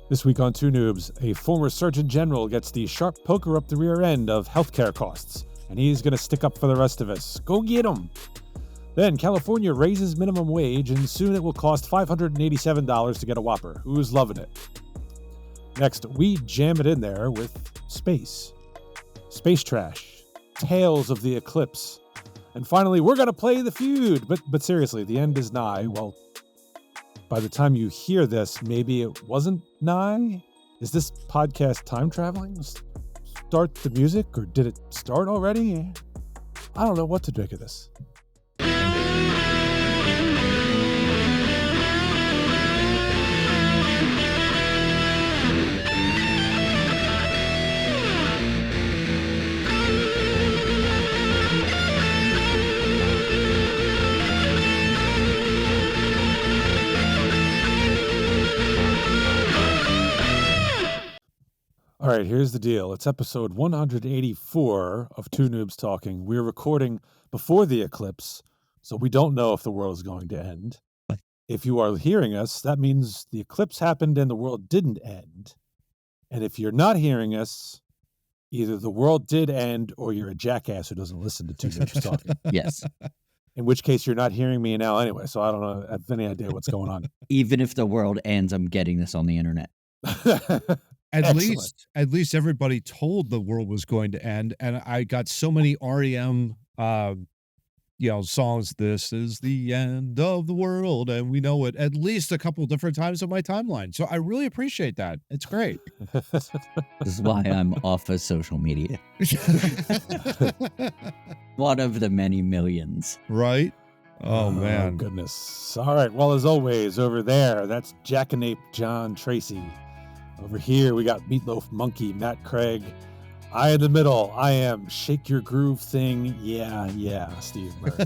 This week on Two Noobs, a former Surgeon General gets the sharp poker up the rear end of healthcare costs, and he's going to stick up for the rest of us. Go get him! Then California raises minimum wage, and soon it will cost $587 to get a Whopper. Who's loving it? Next, we jam it in there with space. Space trash. Tales of the eclipse. And finally, we're going to play the Feud. But seriously, the end is nigh. Well, by the time you hear this, maybe it wasn't nigh? Is this podcast time traveling? Start the music, or did it start already? I don't know what to make of this. All right, here's the deal. It's episode 184 of Two Noobs Talking. We're recording before the eclipse, so we don't know if the world is going to end. If you are hearing us, that means the eclipse happened and the world didn't end. And if you're not hearing us, either the world did end or you're a jackass who doesn't listen to Two Noobs Talking. Yes. In which case, you're not hearing me now anyway, so I don't know, have any idea what's going on. Even if the world ends, I'm getting this on the internet. At least everybody told the world was going to end, and I got so many REM, songs. This is the end of the world, and we know it at least a couple different times on my timeline. So I really appreciate that. It's great. This is why I'm off of social media. One of the many millions. Right? Oh man, goodness. All right. Well, as always, over there, that's Jackanape John Tracy. Over here, we got Meatloaf Monkey, Matt Craig. I in the middle, I am Shake Your Groove Thing. Yeah, Steve Murray.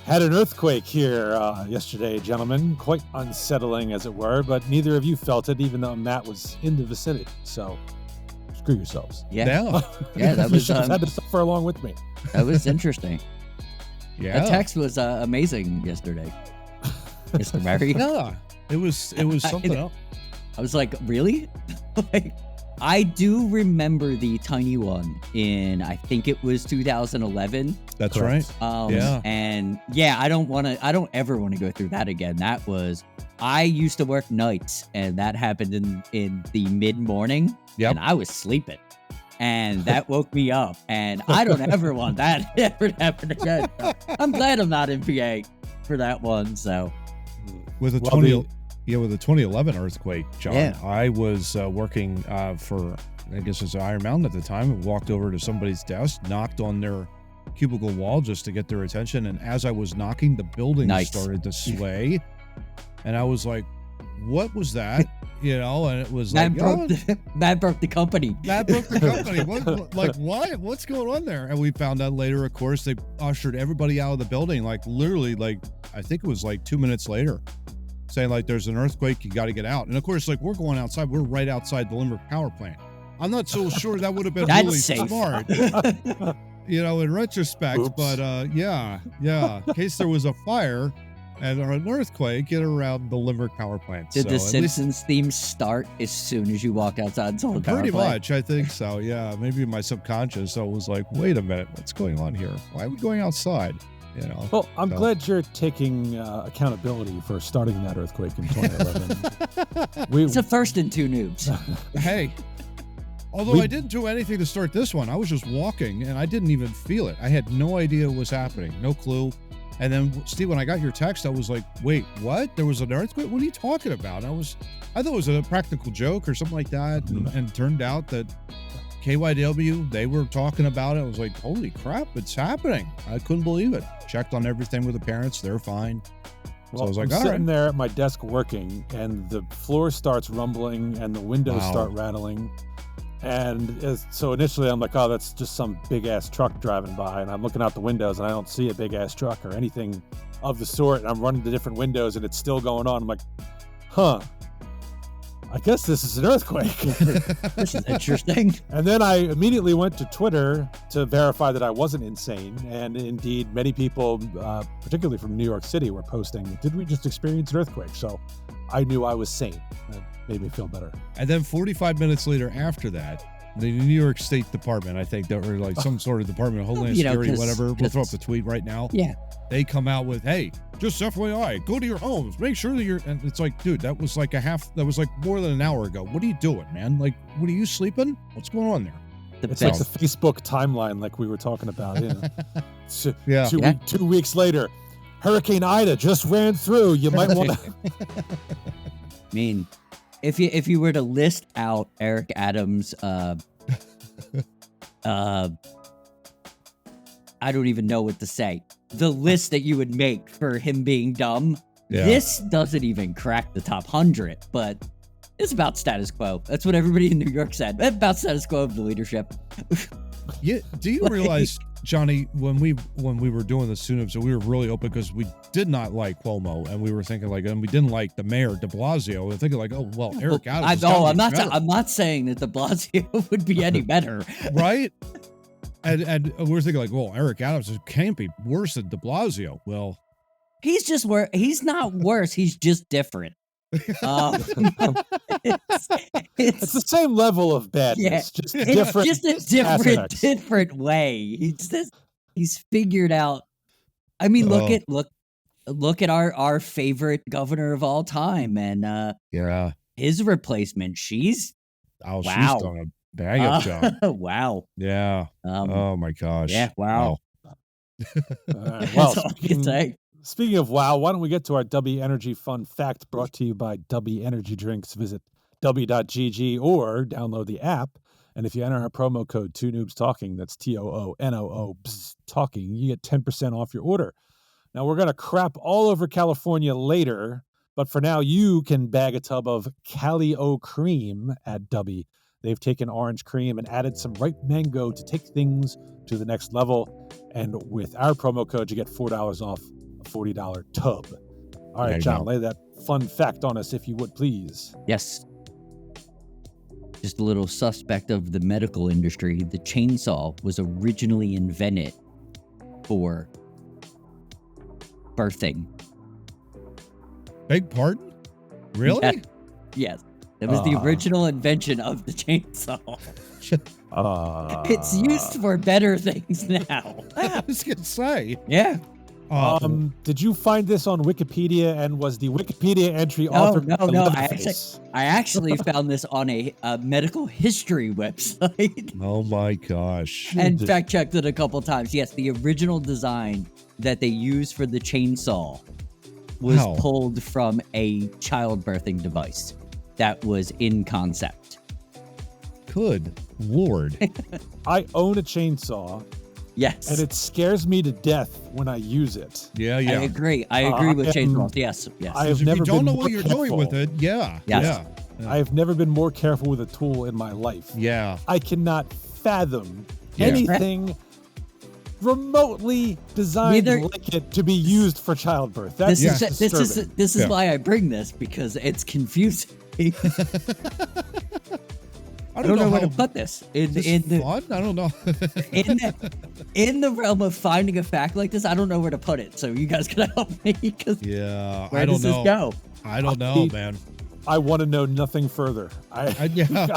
Had an earthquake here yesterday, gentlemen. Quite unsettling, as it were, but neither of you felt it, even though Matt was in the vicinity. So, screw yourselves. Yeah, that was... You had to suffer along with me. That was interesting. Yeah. The text was amazing yesterday, Mr. Murray. Yeah, it was something else. I was like, really? I do remember the tiny one in, I think it was 2011. That's right. Yeah. And yeah, I don't ever want to go through that again. I used to work nights, and that happened in the mid-morning. Yep. And I was sleeping, and that woke me up, and I don't ever want that ever to happen again. So I'm glad I'm not in PA for that one. So with a 2011 earthquake, John, yeah. I was working for, I guess it was Iron Mountain at the time, and walked over to somebody's desk, knocked on their cubicle wall just to get their attention. And as I was knocking, the building started to sway. And I was like, what was that? And it was Matt broke the company. Matt broke the company. What? What's going on there? And we found out later, of course, they ushered everybody out of the building, literally, I think it was 2 minutes later, saying there's an earthquake, you got to get out. And of course, we're going outside. We're right outside the Limerick power plant. I'm not so sure that would have been really safe. Smart, in retrospect. Oops. But yeah, in case there was a fire and an earthquake around the Limerick power plant. Did the Simpsons theme start as soon as you walked outside and saw the power plant? Pretty much, I think so. Yeah, maybe my subconscious. So it was like, wait a minute, what's going on here? Why are we going outside? Well, I'm glad you're taking accountability for starting that earthquake in 2011. It's a first in Two Noobs. Hey, although I didn't do anything to start this one. I was just walking, and I didn't even feel it. I had no idea what was happening, no clue. And then, Steve, when I got your text, I was like, wait, what? There was an earthquake? What are you talking about? I thought it was a practical joke or something like that, and turned out that KYW, they were talking about it. I was like, holy crap, it's happening. I couldn't believe it. Checked on everything with the parents. They're fine. Well, so I was like, I'm all sitting right. there at my desk working, and the floor starts rumbling and the windows start rattling. And so initially I'm like, oh, that's just some big ass truck driving by. And I'm looking out the windows and I don't see a big ass truck or anything of the sort. And I'm running to different windows and it's still going on. I'm like, I guess this is an earthquake. This is interesting. And then I immediately went to Twitter to verify that I wasn't insane. And indeed, many people, particularly from New York City, were posting, did we just experience an earthquake? So I knew I was sane. made me feel better. And then 45 minutes later after that, the New York State Department, I think, or like some sort of Department of Homeland Security, whatever. We'll throw up the tweet right now. Yeah. They come out with, hey, just FYI, go to your homes, make sure that you're, and it's like, dude, that was like more than an hour ago. What are you doing, man? Like, what are you sleeping? What's going on there? It's like the Facebook timeline, like we were talking about. Yeah. 2 weeks later, Hurricane Ida just ran through. You might want to. I mean, if you were to list out Eric Adams, I don't even know what to say. The list that you would make for him being dumb, this doesn't even crack the top 100, but it's about status quo. That's what everybody in New York said. About status quo of the leadership. Yeah. Do you realize, Johnny, when we were doing the Too Noobs, we were really open because we did not like Cuomo, and we were thinking like, and we didn't like the mayor De Blasio. We were thinking like, oh well, Eric Adams. I'm not saying that De Blasio would be any better, right? And we're thinking like, well, Eric Adams can't be worse than De Blasio. Well, he's just worse. He's not worse. He's just different. It's the same level of badness, just different. Just a different way. He's figured out. I mean, look at our favorite governor of all time, and his replacement. She's done a bang up job. Wow. Yeah. Oh my gosh. Yeah. Wow. Well, say. Speaking of wow, why don't we get to our Dubby Energy Fun Fact brought to you by Dubby Energy Drinks. Visit dubby.gg or download the app. And if you enter our promo code 2 Noobs Talking, that's TOONOO Talking, you get 10% off your order. Now, we're going to crap all over California later, but for now, you can bag a tub of Cali-O Cream at Dubby. They've taken orange cream and added some ripe mango to take things to the next level. And with our promo code, you get $4 off a $40 tub. All right, John, lay that fun fact on us, if you would, please. Yes. Just a little suspect of the medical industry. The chainsaw was originally invented for birthing. Beg pardon? Really? Yes. It was the original invention of the chainsaw. It's used for better things now. I was going to say. Yeah. Did you find this on Wikipedia, and was the Wikipedia entry authored? No. I actually found this on a medical history website. Oh my gosh. And fact checked it a couple times. Yes, the original design that they used for the chainsaw was pulled from a childbirthing device that was in concept. Good Lord. I own a chainsaw. Yes. And it scares me to death when I use it. Yeah. I agree with chainsaws. Yes. I have never you don't been know more what you're careful. doing with it. Yeah. Yes. Yeah. I have never been more careful with a tool in my life. Yeah. I cannot fathom anything remotely designed like it to be used for childbirth. This is why I bring this, because it's confusing. I don't know where to put this. I don't know. in the realm of finding a fact like this, I don't know where to put it. So you guys gotta help me. Where does this go? I don't know, man. I want to know nothing further. I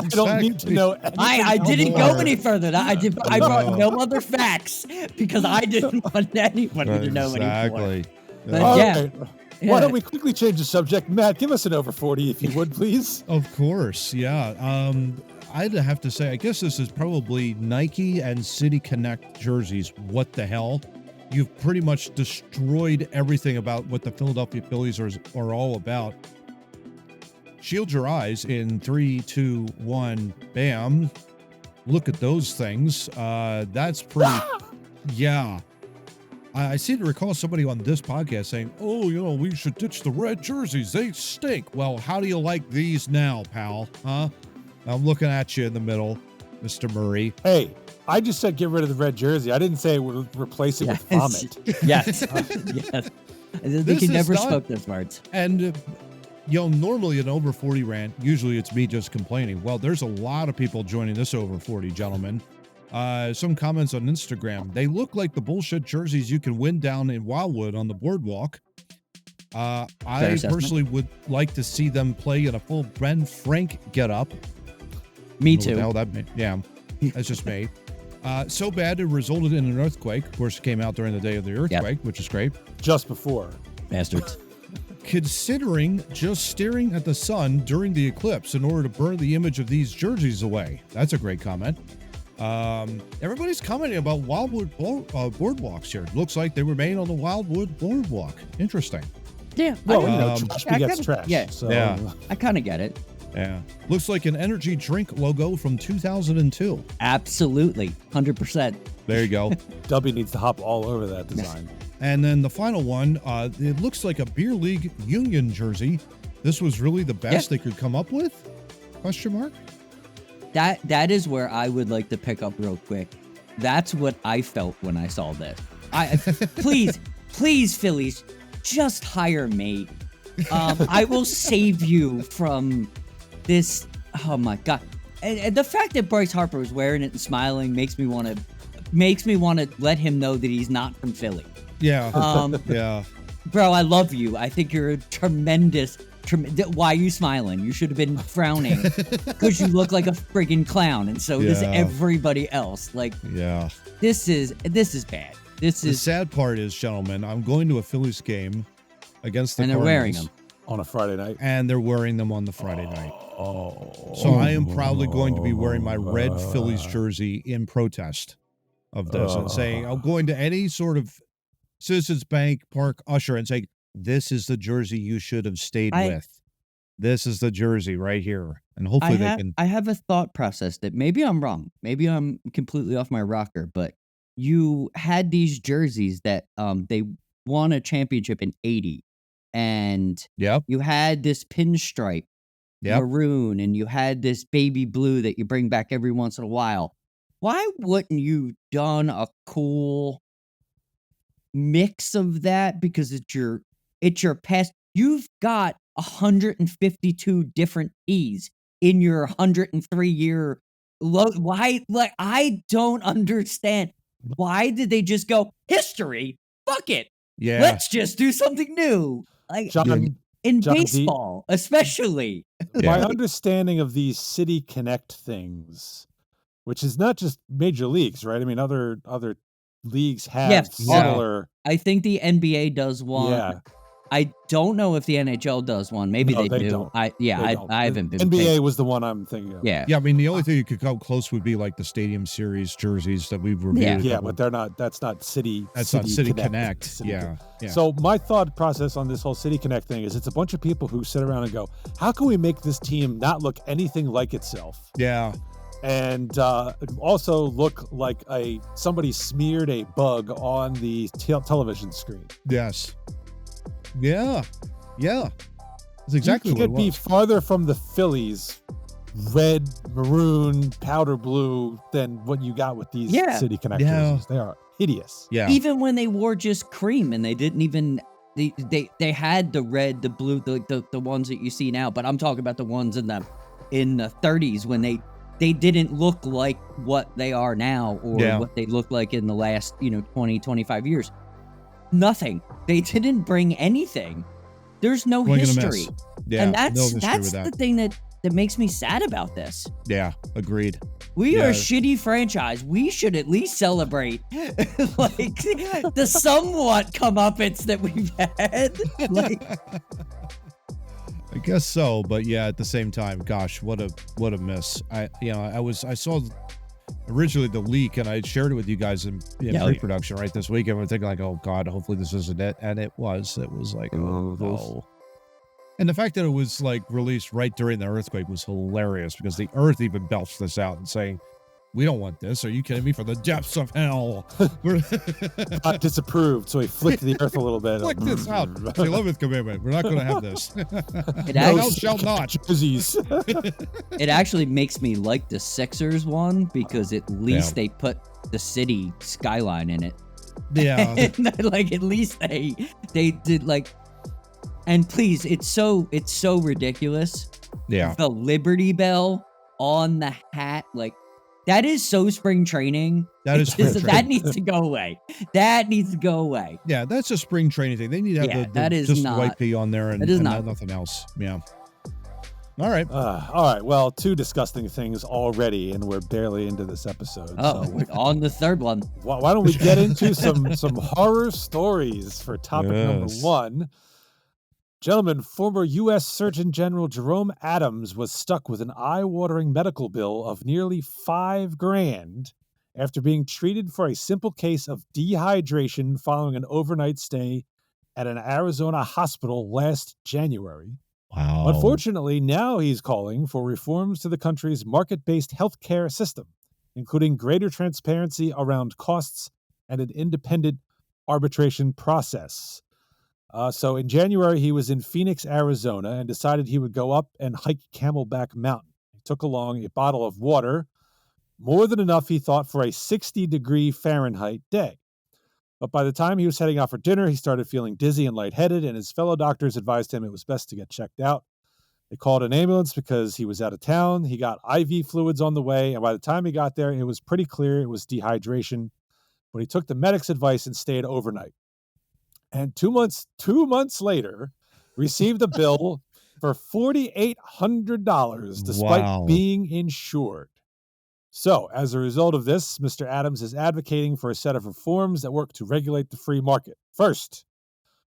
don't need to know anything. I didn't go any further. I brought no other facts because I didn't want anybody to know anymore. But why don't we quickly change the subject? Matt, give us an over 40 if you would, please. Of course, yeah. I'd have to say, I guess this is probably Nike and City Connect jerseys. What the hell? You've pretty much destroyed everything about what the Philadelphia Phillies are all about. Shield your eyes in 3, 2, 1, bam. Look at those things. That's pretty. Yeah. I seem to recall somebody on this podcast saying, oh, we should ditch the red jerseys. They stink. Well, how do you like these now, pal? Huh? I'm looking at you in the middle, Mr. Murray. Hey, I just said get rid of the red jersey. I didn't say we'll replace it with vomit. Yes. Yes. I think he never spoke those words. And, normally an over 40 rant, usually it's me just complaining. Well, there's a lot of people joining this over 40, gentlemen. Some comments on Instagram. They look like the bullshit jerseys you can win down in Wildwood on the boardwalk. I personally would like to see them play in a full Ben Frank getup. Me too. That's just me. So bad it resulted in an earthquake. Of course, it came out during the day of the earthquake, which is great. Just before. Bastards. Considering just staring at the sun during the eclipse in order to burn the image of these jerseys away. That's a great comment. Everybody's commenting about Wildwood boardwalks here. Looks like they remain on the Wildwood boardwalk. Interesting. Yeah. Well, trash begets trash. Yeah. So. Yeah. I kind of get it. Yeah. Looks like an energy drink logo from 2002. Absolutely. 100%. There you go. Dubby needs to hop all over that design. And then the final one, it looks like a beer league union jersey. This was really the best they could come up with? Question mark? That is where I would like to pick up real quick. That's what I felt when I saw this. Please, Phillies, just hire me. I will save you from this. Oh my God. And the fact that Bryce Harper was wearing it and smiling makes me want to let him know that he's not from Philly. Yeah. Yeah. Bro, I love you. I think you're a tremendous. Why are you smiling? You should have been frowning because you look like a friggin' clown, and so does everybody else. Like, this is bad. The sad part is, gentlemen, I'm going to a Phillies game against the Cardinals. And they're wearing them on a Friday night. And they're wearing them on the Friday night. So I am proudly going to be wearing my red Phillies jersey in protest of this and saying, I'm going to any sort of Citizens Bank Park usher and saying, this is the jersey you should have stayed with. This is the jersey right here. And hopefully I have a thought process that maybe I'm wrong. Maybe I'm completely off my rocker, but you had these jerseys that they won a championship in 80. And you had this pinstripe maroon, and you had this baby blue that you bring back every once in a while. Why wouldn't you done a cool mix of that? Because it's your past. You've got 152 different T's in your 103 year why? Like, I don't understand. Why did they just go history? Fuck it. Yeah. Let's just do something new. Like in baseball, especially. My understanding of these City Connect things, which is not just major leagues, right? I mean, other leagues have similar. I think the NBA does one. Yeah. I don't know if the NHL does one. Maybe they do. Don't. I haven't been. NBA was the one I'm thinking of. Yeah. Yeah. I mean, the only thing you could come close would be like the Stadium Series jerseys that we've reviewed. Yeah, but they're not. That's not City. That's not City Connect. Yeah. So my thought process on this whole City Connect thing is it's a bunch of people who sit around and go, "How can we make this team not look anything like itself?" Yeah. And also look like somebody smeared a bug on the television screen. Yes. Yeah. That's exactly what it was. You could be farther from the Phillies red, maroon, powder blue than what you got with these City Connect jerseys. They are hideous. Yeah. Even when they wore just cream and they didn't even they had the red, the blue, the ones that you see now, but I'm talking about the ones in the 30s when they didn't look like what they are now or what they look like in the last, 20, 25 years. Nothing. They didn't bring anything. There's no history. Yeah, and that's the thing that makes me sad about this. Yeah, agreed. We are a shitty franchise. We should at least celebrate like the somewhat comeuppance that we've had. I guess so, but yeah, at the same time, gosh, what a miss. I saw originally the leak and I shared it with you guys in pre-production right this weekend. We're thinking like, oh God, hopefully this isn't it. And it was like, oh no. And the fact that it was like released right during the earthquake was hilarious because the earth even belched this out and saying, we don't want this. Are you kidding me? From the depths of hell. Not disapproved. So he flicked the earth a little bit. Flick this out. The 11th commandment. We're not going to have this. Thou shalt not. It actually makes me like the Sixers one because at least they put the city skyline in it. Yeah. Like at least they did like, and please, it's so ridiculous. Yeah. The Liberty Bell on the hat, like, That is so spring training. That is spring that needs to go away. That needs to go away. Yeah, that's a spring training thing. They need to have the white pea on there and nothing else. Yeah. All right. All right. Well, 2 disgusting things already, and we're barely into this episode. Oh, so we're on the third one. Why don't we get into some horror stories for topic number 1? Gentlemen, former U.S. Surgeon General Jerome Adams was stuck with an eye-watering medical bill of nearly $5,000 after being treated for a simple case of dehydration following an overnight stay at an Arizona hospital last January. Wow. Unfortunately, now he's calling for reforms to the country's market-based healthcare system, including greater transparency around costs and an independent arbitration process. So in January, he was in Phoenix, Arizona, and decided he would go up and hike Camelback Mountain. He took along a bottle of water, more than enough, he thought, for a 60-degree Fahrenheit day. But by the time he was heading out for dinner, he started feeling dizzy and lightheaded, and his fellow doctors advised him it was best to get checked out. They called an ambulance because he was out of town. He got IV fluids on the way, and by the time he got there, it was pretty clear it was dehydration. But he took the medic's advice and stayed overnight. And 2 months later, received a bill for $4,800 despite being insured. So, as a result of this, Mr. Adams is advocating for a set of reforms that work to regulate the free market. First,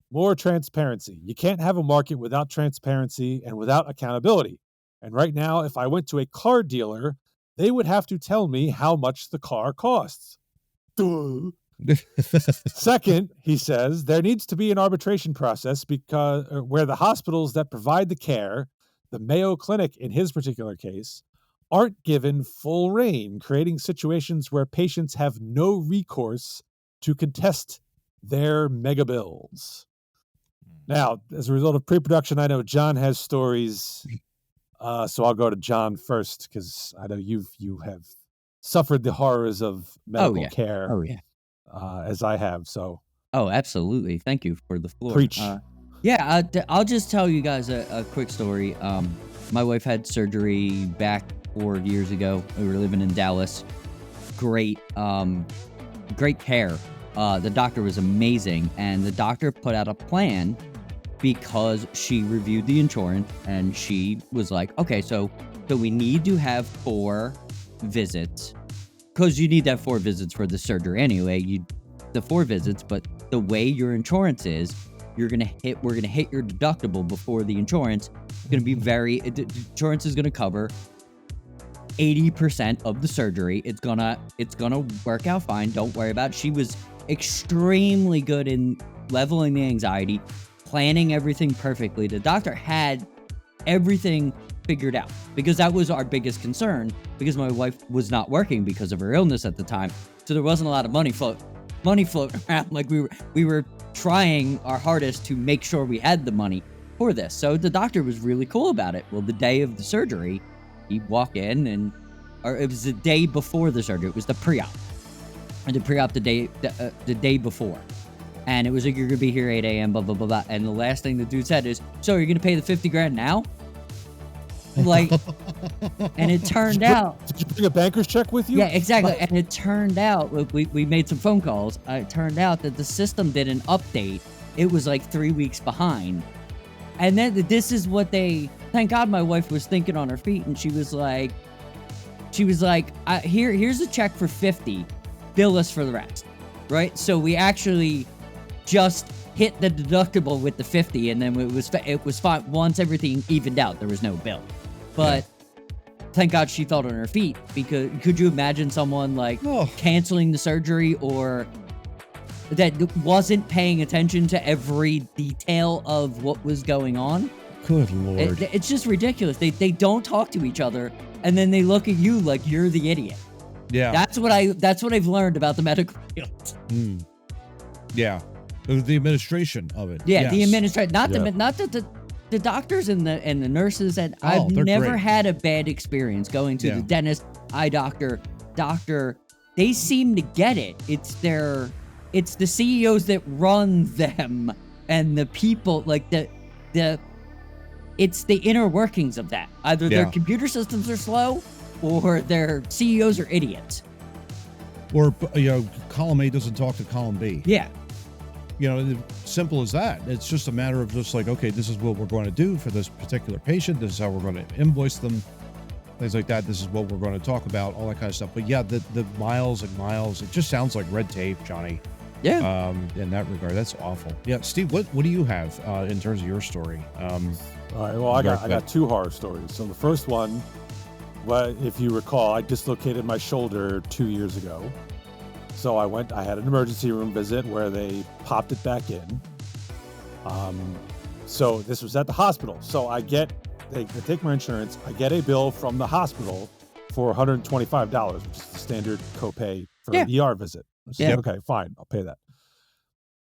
more transparency. You can't have a market without transparency and without accountability. And right now, if I went to a car dealer, they would have to tell me how much the car costs. Duh. Second, he says, there needs to be an arbitration process where the hospitals that provide the care, the Mayo Clinic in his particular case, aren't given full reign, creating situations where patients have no recourse to contest their mega bills. Now, as a result of pre-production, I know John has stories, so I'll go to John first because I know you have suffered the horrors of medical care. Oh, yeah. As I have, so. Oh, absolutely. Thank you for the floor. Preach. I'll just tell you guys a quick story. My wife had surgery back 4 years ago. We were living in Dallas. Great care. The doctor was amazing, and the doctor put out a plan because she reviewed the insurance, and she was like, okay, so we need to have 4 visits. Because you need to have 4 visits for the surgery anyway. The 4 visits, but the way your insurance is, we're gonna hit your deductible before the insurance. It's gonna be the insurance is gonna cover 80% of the surgery. It's gonna work out fine. Don't worry about it. She was extremely good in leveling the anxiety, planning everything perfectly. The doctor had everything figured out because that was our biggest concern, because my wife was not working because of her illness at the time, so there wasn't a lot of money floating around. Like we were trying our hardest to make sure we had the money for this. So the doctor was really cool about it. Well, the day of the surgery, he'd walk in or it was the day before the surgery. It was the pre-op, and the pre-op the day before, and it was like, you're gonna be here 8 a.m. blah blah blah blah. And the last thing the dude said is, so you're gonna pay the $50,000 now? Like, and it turned out. Did you bring a banker's check with you? Yeah, exactly. And it turned out, we made some phone calls. It turned out that the system didn't update. It was like 3 weeks behind. And then this is what thank God my wife was thinking on her feet, and she was like, here's a check for 50, bill us for the rest. Right? So we actually just hit the deductible with the 50, and then it was fine. Once everything evened out, there was no bill. But thank God she thought on her feet, because could you imagine someone canceling the surgery or that wasn't paying attention to every detail of what was going on? Good Lord. It's just ridiculous. They don't talk to each other, and then they look at you like you're the idiot. Yeah. That's what I've learned about the medical field. Yeah. The administration of it. Yeah, yes. the administration, not the doctors and the nurses. And I've never had a bad experience going to the dentist, eye doctor. They seem to get it. It's the CEOs that run them, and the people it's the inner workings of that. Either their computer systems are slow, or their CEOs are idiots. Or, column A doesn't talk to column B. Yeah. Simple as that. It's just a matter of just like, okay, this is what we're going to do for this particular patient. This is how we're going to invoice them. Things like that. This is what we're going to talk about, all that kind of stuff. But yeah, the miles and miles, it just sounds like red tape, Johnny. Yeah. In that regard, that's awful. Yeah, Steve, what do you have in terms of your story? All right. Well, I got two horror stories. So the first one, if you recall, I dislocated my shoulder 2 years ago. So I had an emergency room visit where they popped it back in. So this was at the hospital. So they take my insurance. I get a bill from the hospital for $125, which is the standard copay for an ER visit. Yeah. Okay, fine. I'll pay that.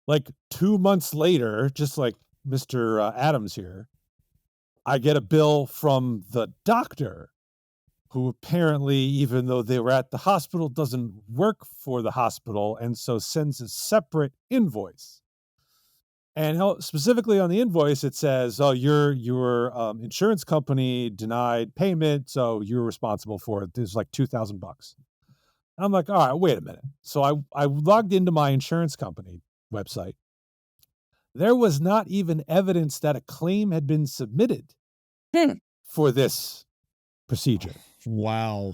Like 2 months later, just like Mr. Adams here, I get a bill from the doctor, who apparently, even though they were at the hospital, doesn't work for the hospital, and so sends a separate invoice. And specifically on the invoice, it says, "Oh, your insurance company denied payment, so you're responsible for it. There's like $2,000." I'm like, all right, wait a minute. So I logged into my insurance company website. There was not even evidence that a claim had been submitted for this procedure. Wow.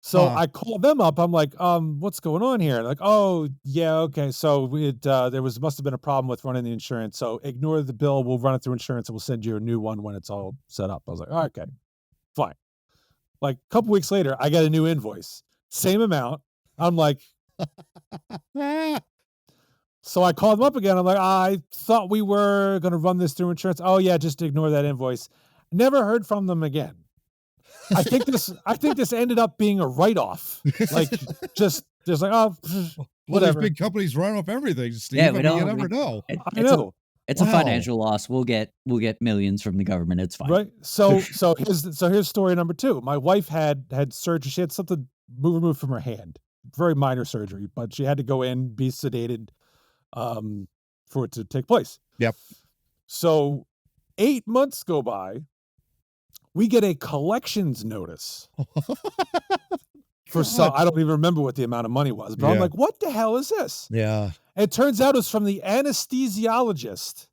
So I called them up. I'm like, what's going on here? Like, oh, yeah, okay. So must have been a problem with running the insurance. So ignore the bill. We'll run it through insurance and we'll send you a new one when it's all set up. I was like, oh, okay, fine. Like a couple weeks later, I got a new invoice. Same amount. I'm like, so I called them up again. I'm like, I thought we were going to run this through insurance. Oh yeah, just ignore that invoice. Never heard from them again. I think this ended up being a write-off. Like just like, oh, whatever. These big companies run off everything, Steve. Yeah, you never know. I know. It's a financial loss. We'll get millions from the government. It's fine. Right. So here's story number 2. My wife had surgery. She had something removed from her hand. Very minor surgery, but she had to go in, be sedated, for it to take place. Yep. So 8 months go by. We get a collections notice for some. I don't even remember what the amount of money was, but I'm like, what the hell is this? Yeah. It turns out it's from the anesthesiologist.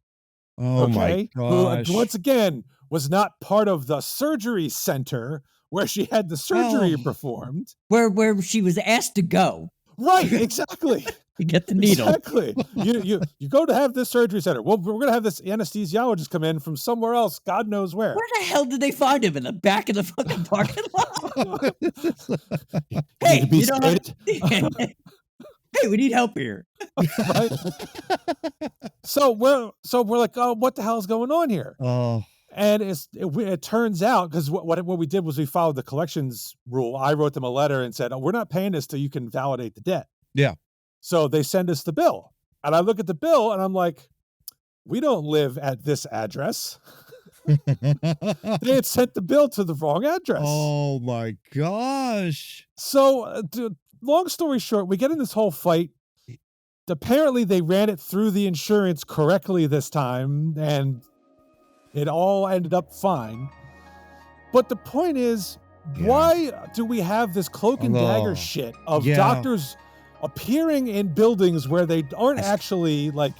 Oh my gosh. Who, once again, was not part of the surgery center where she had the surgery performed. Where she was asked to go. Right, exactly. To get the needle. Exactly. You go to have this surgery center. Well, we're going to have this anesthesiologist come in from somewhere else, God knows where. Where the hell did they find him? In the back of the fucking parking lot? Hey, you know hey, we need help here. Right? So we're like, oh, what the hell is going on here? Oh. And it turns out, because what we did was we followed the collections rule. I wrote them a letter and said, oh, we're not paying this till you can validate the debt. Yeah. So they send us the bill. And I look at the bill and I'm like, we don't live at this address. They had sent the bill to the wrong address. Oh my gosh. So long story short, we get in this whole fight. Apparently they ran it through the insurance correctly this time, and it all ended up fine. But the point is, why do we have this cloak and dagger shit of doctors appearing in buildings where they aren't actually like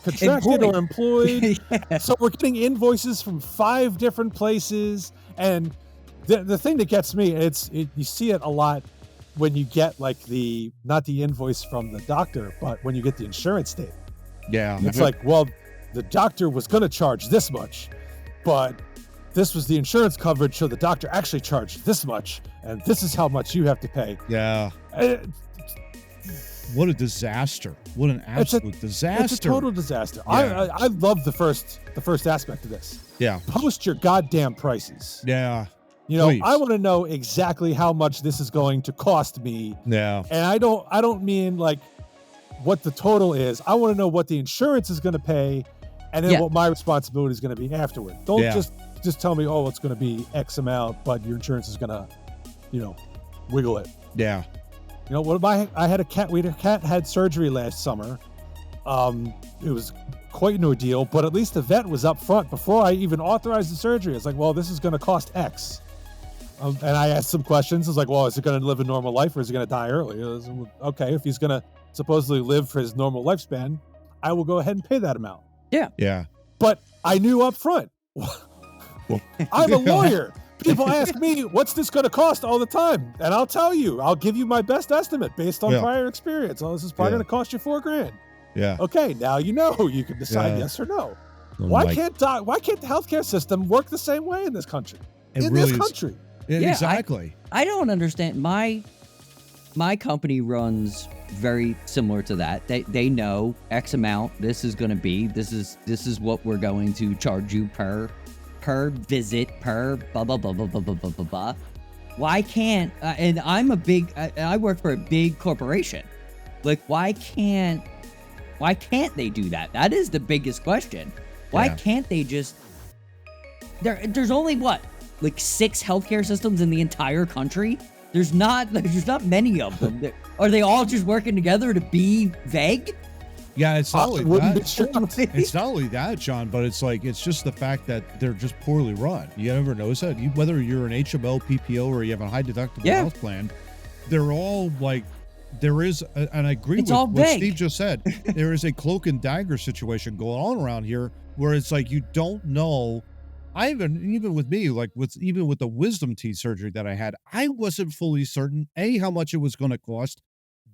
contracted or employed? So we're getting invoices from 5 different places. And the thing that gets me, you see it a lot when you get like not the invoice from the doctor, but when you get the insurance statement. Yeah. It's like, well, the doctor was going to charge this much, but this was the insurance coverage, so the doctor actually charged this much, and this is how much you have to pay. Yeah. What a disaster. What an absolute disaster. It's a total disaster. Yeah. I love the first aspect of this. Yeah. Post your goddamn prices. Yeah. Please. I want to know exactly how much this is going to cost me. Yeah. And I don't mean like what the total is. I want to know what the insurance is going to pay, and then what my responsibility is going to be afterward. Don't just tell me, oh, it's going to be X amount, but your insurance is going to, wiggle it. Yeah. I had a cat. We had a cat had surgery last summer. It was quite an ordeal, but at least the vet was up front before I even authorized the surgery. It's like, well, this is going to cost X. And I asked some questions. I was like, well, is he going to live a normal life or is he going to die early? Okay, if he's going to supposedly live for his normal lifespan, I will go ahead and pay that amount. Yeah. But I knew up front. I'm a lawyer. People ask me, what's this going to cost all the time? And I'll tell you, I'll give you my best estimate based on prior experience. Oh, this is probably going to cost you $4,000. Yeah. Okay, now you know. You can decide yes or no. Why can't the healthcare system work the same way in this country? This country. Exactly. I don't understand. My company runs very similar to that. They know X amount. This is going to be. This is what we're going to charge you per visit, per blah blah blah blah blah blah blah blah. Why can't? And I work for a big corporation. Like, why can't they do that? That is the biggest question. Why can't they just? There's only what, like 6 healthcare systems in the entire country. There's not many of them. Are they all just working together to be vague? Yeah, it's not only that. It's not only that, John, but it's just the fact that they're just poorly run. You ever notice that? Whether you're an HMO, PPO, or you have a high deductible health plan, they're all like, there is, and I agree with what Steve just said. There is a cloak and dagger situation going on around here where it's like you don't know. Even with me, like with the wisdom teeth surgery that I had, I wasn't fully certain, A, how much it was going to cost,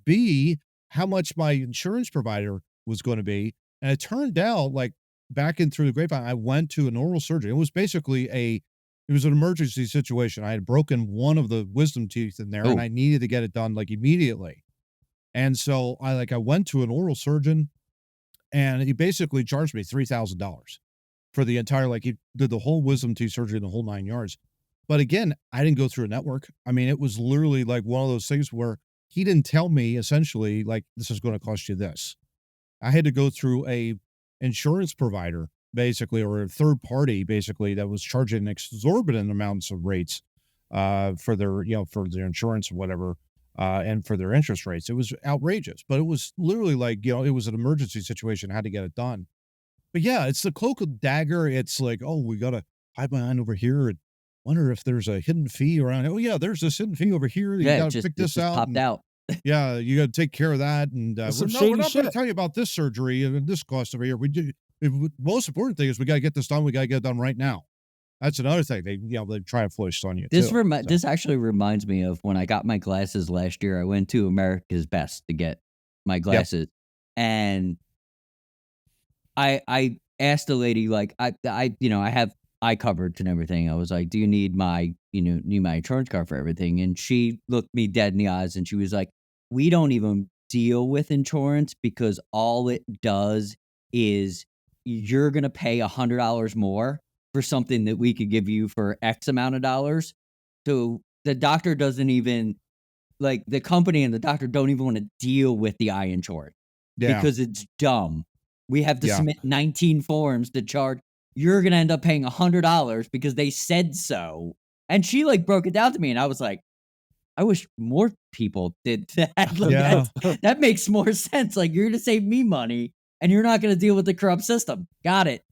B, how much my insurance provider was going to be. And it turned out, like, back in through the grapevine, I went to an oral surgeon. It was basically it was an emergency situation. I had broken one of the wisdom teeth in there, and I needed to get it done like immediately. And so I went to an oral surgeon, and he basically charged me $3,000 for the entire, like, he did the whole wisdom teeth surgery, the whole 9 yards. But again, I didn't go through a network. I mean, it was literally like one of those things where he didn't tell me essentially, like, this is going to cost you this. I had to go through a insurance provider, basically, or a third party, basically, that was charging exorbitant amounts of rates for their insurance or whatever, and for their interest rates. It was outrageous, but it was literally like, it was an emergency situation. I had to get it done. But yeah, it's the cloak and dagger. It's like, oh, we got to hide behind over here and wonder if there's a hidden fee around. Oh yeah, there's this hidden fee over here. You got to pick this out. Popped out. Yeah, you got to take care of that. And we're not going to tell you about this surgery and this cost over here. We do. The most important thing is we got to get this done. We got to get it done right now. That's another thing. They try and foist on you. This actually reminds me of when I got my glasses last year. I went to America's Best to get my glasses, and I asked the lady, like, I have eye coverage and everything. I was like, do you need my insurance card for everything? And she looked me dead in the eyes and she was like, we don't even deal with insurance because all it does is you're going to pay $100 more for something that we could give you for X amount of dollars. So the doctor doesn't even, like, the company and the doctor don't even want to deal with the eye insurance because it's dumb. We have to submit 19 forms to charge. You're going to end up paying $100 because they said so. And she, like, broke it down to me, and I was like, I wish more people did that. Like, that makes more sense. Like, you're going to save me money, and you're not going to deal with the corrupt system. Got it.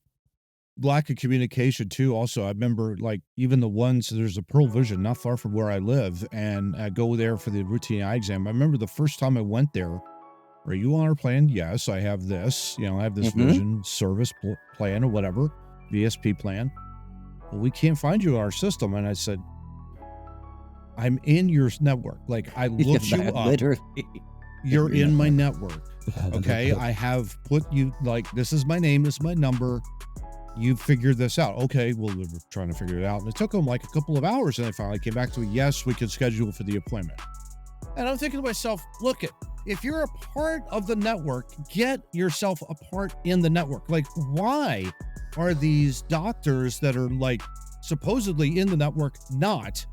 Lack of communication, too, also. I remember, like, even the ones, there's a Pearl Vision not far from where I live, and I go there for the routine eye exam. I remember the first time I went there, are you on our plan? Yes, I have this. I have this vision service plan or whatever, VSP plan. Well, we can't find you in our system. And I said, I'm in your network. Like, I looked you up. Literally. You're in my network. Okay. I have put you, like, this is my name, this is my number. You figured this out. Okay. Well, we were trying to figure it out. And it took them like a couple of hours. And they finally came back to me. Yes, we can schedule for the appointment. And I'm thinking to myself, look, if you're a part of the network, get yourself a part in the network. Like, why are these doctors that are, like, supposedly in the network not,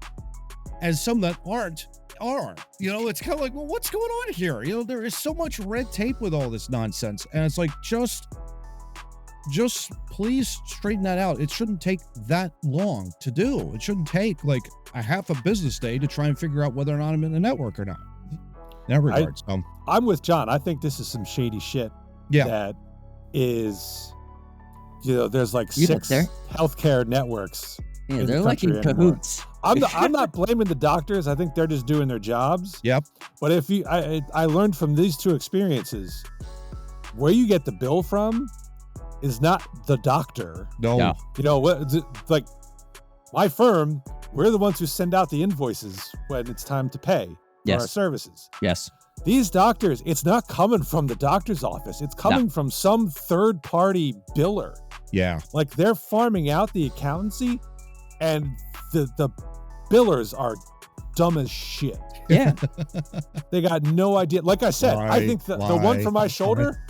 and some that aren't are? It's kind of like, well, what's going on here? There is so much red tape with all this nonsense. And it's like, just please straighten that out. It shouldn't take that long to do. It shouldn't take like a half a business day to try and figure out whether or not I'm in the network or not. In that regard, I'm with John. I think this is some shady shit. Yeah. That is, there's like 6 healthcare networks. Yeah, they're like in cahoots. I'm not blaming the doctors. I think they're just doing their jobs. Yep. But if I learned from these two experiences, where you get the bill from is not the doctor. No. You know what? Like my firm, we're the ones who send out the invoices when it's time to pay for our services. Yes. These doctors, it's not coming from the doctor's office. It's coming from some third-party biller. Yeah. Like they're farming out the accountancy, and the billers are dumb as shit. Yeah. They got no idea. Like I said, I think the one for my shoulder,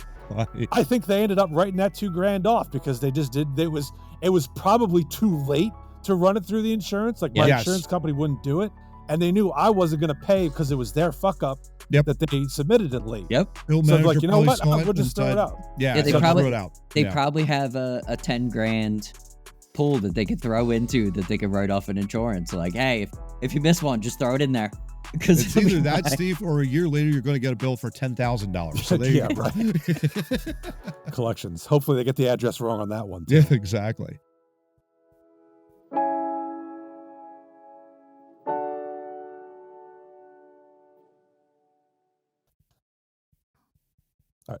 I think they ended up writing that $2,000 off because they just did. It was probably too late to run it through the insurance. Like my insurance company wouldn't do it. And they knew I wasn't going to pay because it was their fuck up that they submitted it late. Yep. So like, you know what? We'll just throw it out. Yeah, they probably throw it out. They probably have a $10,000 pool that they could throw into that they could write off an insurance. Like, hey, if you miss one, just throw it in there. Because it's either that, Steve, or a year later you're going to get a bill for $10,000. So there you go. Right. Collections. Hopefully they get the address wrong on that one too. Yeah, exactly.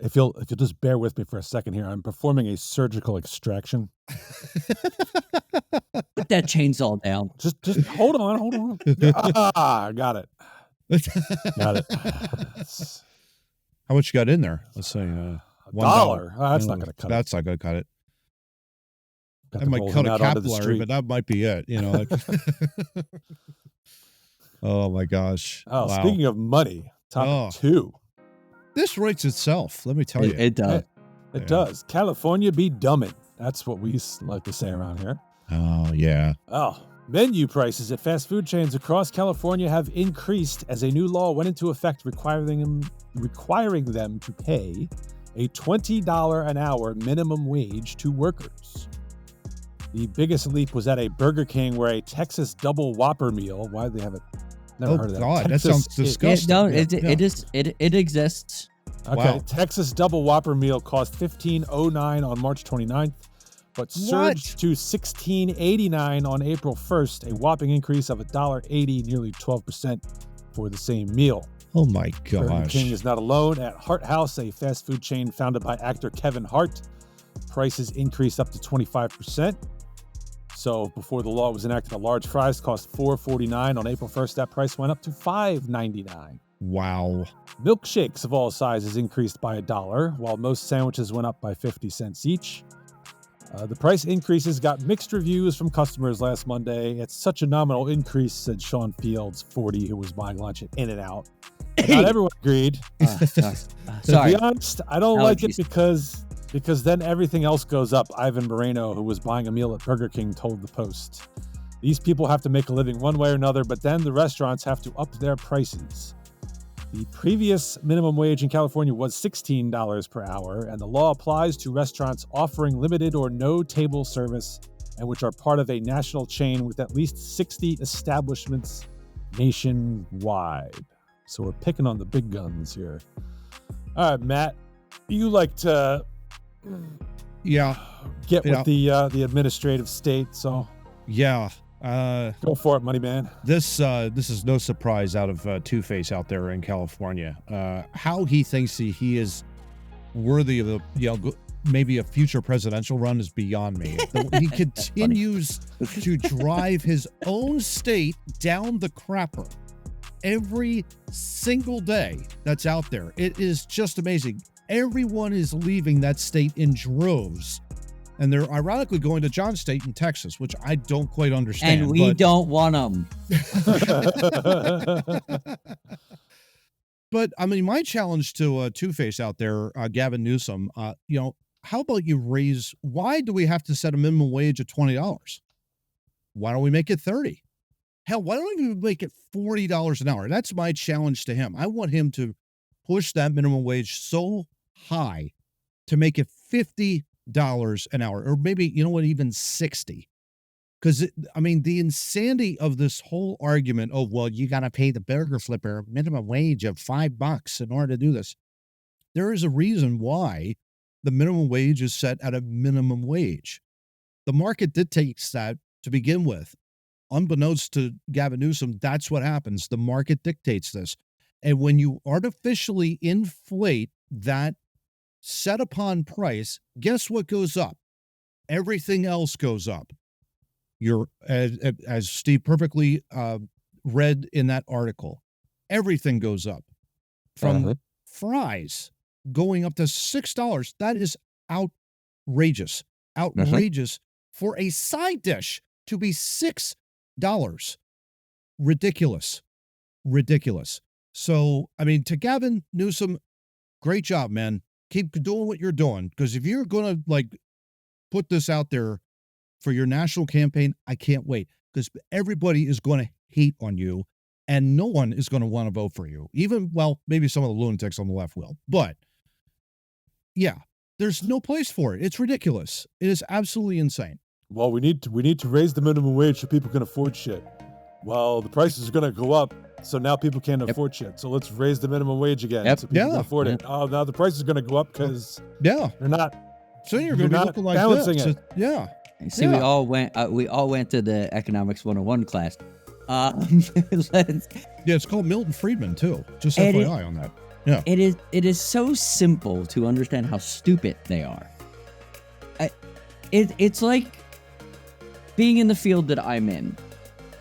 If you'll just bear with me for a second here, I'm performing a surgical extraction. Put that chainsaw down. Just hold on. Got it. Got it. How much you got in there? Let's say $1. That's not going to cut it. That's not going to cut it. That might cut a capillary, but that might be it. You know. Oh my gosh. Oh, wow. Speaking of money, top 2. This writes itself, let me tell you. It does. It does. California be dummin'. That's what we like to say around here. Oh, yeah. Oh, menu prices at fast food chains across California have increased as a new law went into effect requiring them to pay a $20 an hour minimum wage to workers. The biggest leap was at a Burger King where a Texas double Whopper meal, why do they have it? Never heard of that. God, that sounds disgusting. It exists. Okay, wow. Texas double Whopper meal cost $15.09 on March 29th, but surged to $16.89 on April 1st, a whopping increase of $1.80, nearly 12% for the same meal. Oh my gosh. Burger King is not alone. At Hart House, a fast food chain founded by actor Kevin Hart, prices increased up to 25%. So before the law was enacted, a large fries cost $4.49. On April 1st, that price went up to $5.99. Wow. Milkshakes of all sizes increased by $1, while most sandwiches went up by 50 cents each. The price increases got mixed reviews from customers last Monday. It's such a nominal increase, said Sean Fields, 40, who was buying lunch at In-N-Out. Not everyone agreed. Sorry. To be honest, I don't like it because then everything else goes up. Ivan Moreno, who was buying a meal at Burger King, told the Post. These people have to make a living one way or another, but then the restaurants have to up their prices. The previous minimum wage in California was $16 per hour, and the law applies to restaurants offering limited or no table service and which are part of a national chain with at least 60 establishments nationwide. So we're picking on the big guns here. All right, Matt, you like to get with the administrative state, so go for it, money man. This is no surprise out of Two-Face out there in California. How he thinks he is worthy of maybe a future presidential run is beyond me. He continues to drive his own state down the crapper every single day that's out there. It is just amazing. Everyone is leaving that state in droves. And they're ironically going to John's state in Texas, which I don't quite understand. And we don't want them. But, I mean, my challenge to Two-Face out there, Gavin Newsom, how about you why do we have to set a minimum wage at $20? Why don't we make it $30? Hell, why don't we make it $40 an hour? That's my challenge to him. I want him to push that minimum wage so high to make it $50 an hour, or maybe, even 60. Because, the insanity of this whole argument of, well, you got to pay the burger flipper a minimum wage of $5 in order to do this. There is a reason why the minimum wage is set at a minimum wage. The market dictates that to begin with. unbeknownst to Gavin Newsom, that's what happens. The market dictates this. And when you artificially inflate that set upon price, guess what goes up? Everything else goes up. You're, as Steve perfectly read in that article, everything goes up. From fries going up to $6. That is outrageous. Outrageous for a side dish to be $6. Ridiculous. So, I mean, to Gavin Newsom, great job, man. Keep doing what you're doing. Because if you're going to, like, put this out there for your national campaign, I can't wait. Because everybody is going to hate on you, and no one is going to want to vote for you. Even, well, maybe some of the lunatics on the left will. But, yeah, there's no place for it. It's ridiculous. It is absolutely insane. Well, we need to raise the minimum wage so people can afford shit. Well, the prices are going to go up, so now people can't afford shit. So let's raise the minimum wage again so people can afford it. Oh, now the price is going to go up because they're not. So you're going to be looking like balancing this. it. Yeah. See, we all went to the Economics 101 class. It's called Milton Friedman too. Just FYI on that. Yeah. It is so simple to understand how stupid they are. It's like being in the field that I'm in.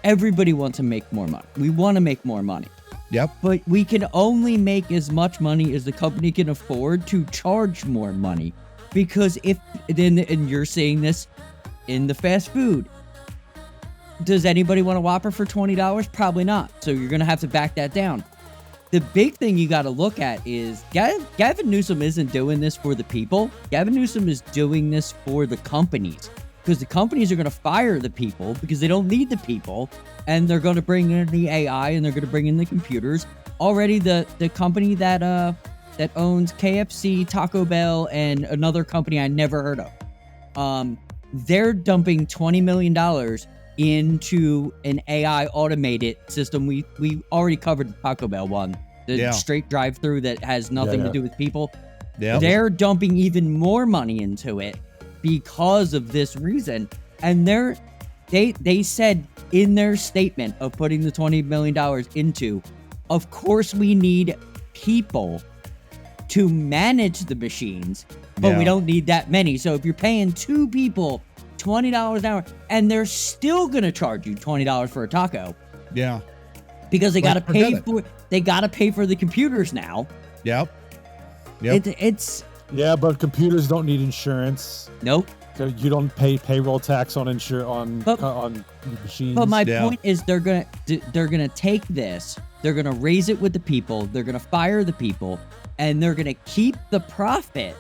Everybody wants to make more money. We want to make more money. Yep. But we can only make as much money as the company can afford to charge more money. Because and you're seeing this in the fast food. Does anybody want a Whopper for $20? Probably not. So you're going to have to back that down. The big thing you got to look at is Gavin Newsom isn't doing this for the people. Gavin Newsom is doing this for the companies. Because the companies are going to fire the people because they don't need the people. And they're going to bring in the AI and they're going to bring in the computers. Already the company that owns KFC, Taco Bell, and another company I never heard of. They're dumping $20 million into an AI automated system. We already covered the Taco Bell one. The straight drive-through that has nothing to do with people. Yeah. They're dumping even more money into it because of this reason. And they said in their statement of putting the $20 million into, of course we need people to manage the machines, but we don't need that many. So if you're paying 2 people $20 an hour, and they're still gonna charge you $20 for a taco. Yeah. Because they gotta pay for the computers now. Yep. It's but computers don't need insurance. Nope. So you don't pay payroll tax on on machines. But my point is they're gonna take this, they're gonna raise it with the people, they're gonna fire the people, and they're gonna keep the profit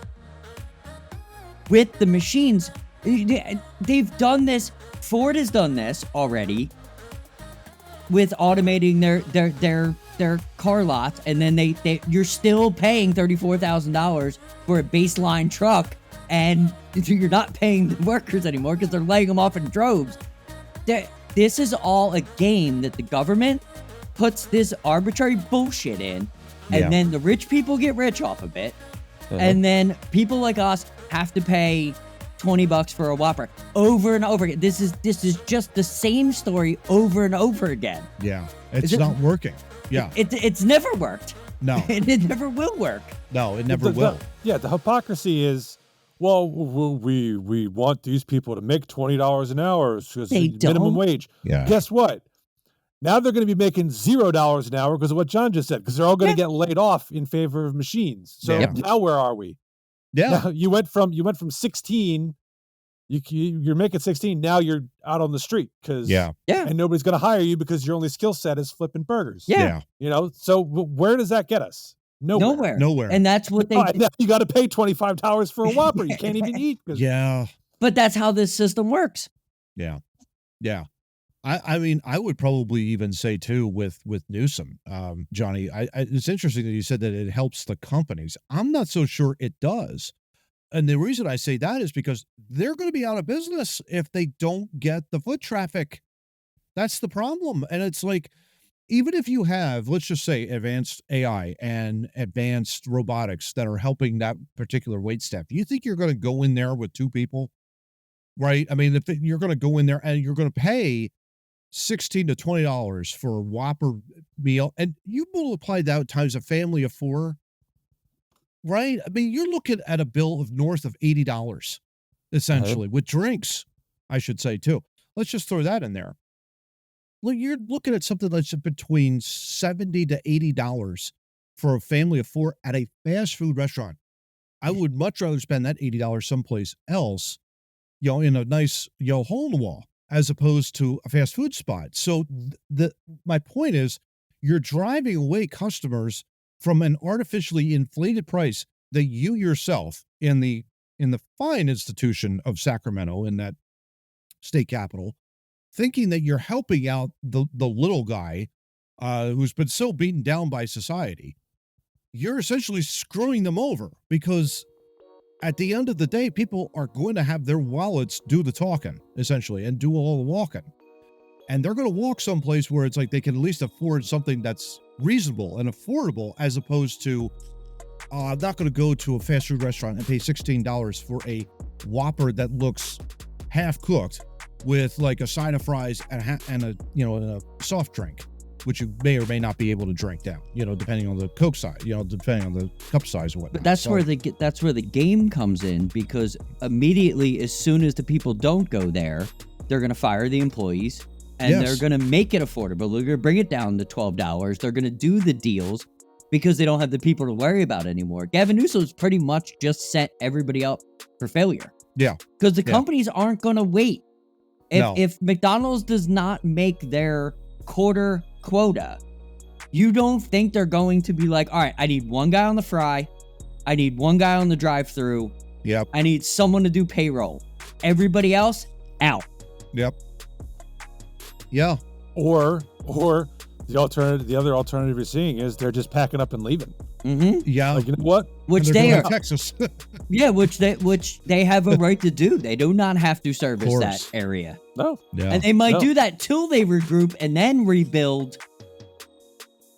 with the machines. They've done this. Ford has done this already with automating their car lots, and then you're still paying $34,000 for a baseline truck, and you're not paying the workers anymore because they're laying them off in droves. This is all a game that the government puts this arbitrary bullshit in, and then the rich people get rich off of it, and then people like us have to pay $20 for a Whopper over and over again. This is just the same story over and over again. Yeah, it's not working. Yeah, it's never worked. No, it never will work. No, it never will. The hypocrisy is, well, we want these people to make $20 an hour because minimum wage. Yeah. Guess what? Now they're going to be making $0 an hour because of what John just said, because they're all going to get laid off in favor of machines. So now where are we? Yeah, now you went from 16. You're making 16. Now you're out on the street because and nobody's going to hire you because your only skill set is flipping burgers. Yeah. So where does that get us? Nowhere. And that's what they. Now you got to pay $25 for a Whopper. You can't even eat. But that's how this system works. Yeah. I mean, I would probably even say too with Newsom, Johnny. It's interesting that you said that it helps the companies. I'm not so sure it does, and the reason I say that is because they're going to be out of business if they don't get the foot traffic. That's the problem, and it's like, even if you have, let's just say, advanced AI and advanced robotics that are helping that particular wait staff, you think you're going to go in there with 2 people, right? I mean, if you're going to go in there and you're going to pay $16 to $20 for a Whopper meal, and you multiply that times a family of 4, right? I mean, you're looking at a bill of north of $80, essentially, with drinks, I should say, too. Let's just throw that in there. Look, you're looking at something that's between $70 to $80 for a family of 4 at a fast food restaurant. I would much rather spend that $80 someplace else, in a nice, hole in the wall, as opposed to a fast food spot. So my point is, you're driving away customers from an artificially inflated price that you yourself in the fine institution of Sacramento, in that state capital, thinking that you're helping out the little guy who's been so beaten down by society. You're essentially screwing them over, because at the end of the day, people are going to have their wallets do the talking, essentially, and do all the walking. And they're going to walk someplace where it's like they can at least afford something that's reasonable and affordable, as opposed to, I'm not going to go to a fast food restaurant and pay $16 for a Whopper that looks half cooked with like a side of fries and a soft drink, which you may or may not be able to drink down, depending on the Coke size, depending on the cup size or whatnot. But that's where the game comes in, because immediately, as soon as the people don't go there, they're going to fire the employees, and they're going to make it affordable. They're going to bring it down to $12. They're going to do the deals because they don't have the people to worry about anymore. Gavin Newsom's pretty much just set everybody up for failure. Yeah. Because the companies aren't going to wait. If McDonald's does not make their quarter quota, you don't think they're going to be like, all right, I need one guy on the fry, I need one guy on the drive-through, I need someone to do payroll, everybody else out. Or the other alternative you're seeing is they're just packing up and leaving. Like, you know what, which they are Texas. which they have a right to do. They do not have to service that area. And they might do that till they regroup and then rebuild.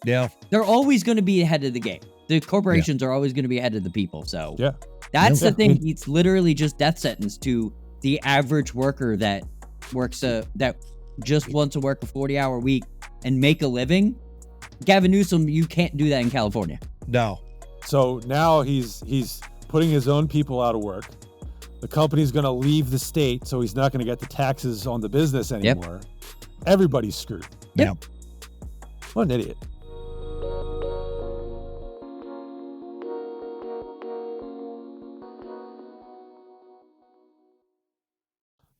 They're always going to be ahead of the game. The corporations are always going to be ahead of the people. So that's the thing. It's literally just death sentence to the average worker that works that just wants to work a 40-hour week and make a living. Gavin Newsom, you can't do that in California. No. So now he's putting his own people out of work. The company's going to leave the state, so he's not going to get the taxes on the business anymore. Everybody's screwed. What an idiot.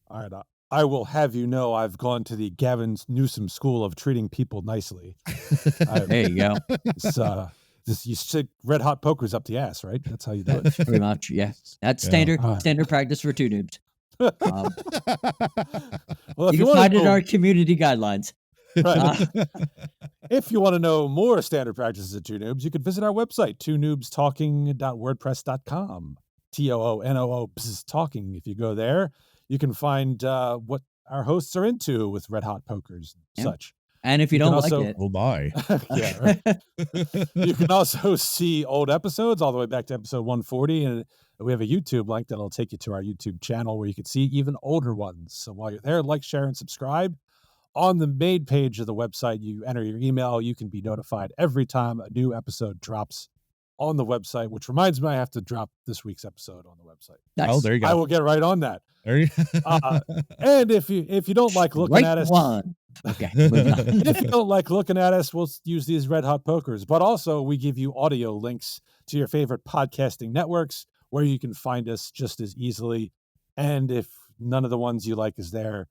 All right. I will have you know I've gone to the Gavin Newsom School of treating people nicely. There you go. You stick red hot pokers up the ass, right? That's how you do it. Pretty much, yes. That's standard practice for Two Noobs. Well, you can find it in our community guidelines. Right. If you want to know more standard practices at Two Noobs, you can visit our website, twonoobstalking.wordpress.com. TOONOO talking. If you go there, you can find what our hosts are into with red hot pokers and such. And if you don't like it, oh my. You can also see old episodes all the way back to episode 140, and we have a YouTube link that'll take you to our YouTube channel where you can see even older ones. So while you're there, like, share, and subscribe. On the main page of the website, you enter your email. You can be notified every time a new episode drops on the website, which reminds me I have to drop this week's episode on the website. Nice. Oh, there you go. I will get right on that. There you And if you don't like looking at us, okay. if you don't like looking at us, we'll use these red hot pokers. But also, we give you audio links to your favorite podcasting networks where you can find us just as easily. And if none of the ones you like is there,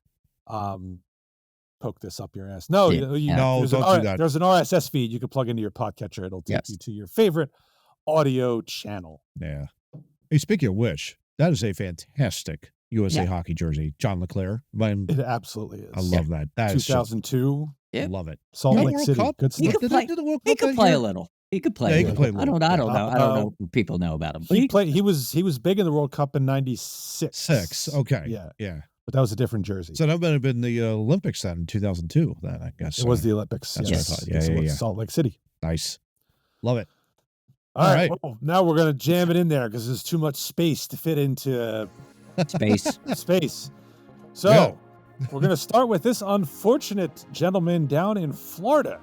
poke this up your ass. No, don't do that. There's an RSS feed you can plug into your podcatcher. It'll take you to your favorite audio channel. Yeah. Hey, speaking of which, that is a fantastic USA hockey jersey, John LeClaire. It absolutely is. I love that. That 2002. I love it. Salt Lake City. Cup? Good stuff. He could play a little. He could play. He could play a little. I don't know if people know about him. But He was big in the World Cup in '96. Okay. Yeah. But that was a different jersey. So that might have been the Olympics then in 2002. Then I guess it was the Olympics. That's what I thought. Yeah. Salt Lake City. Nice. Love it. All right. Well, now we're gonna jam it in there because there's too much space to fit into space. So We're going to start with this unfortunate gentleman down in Florida.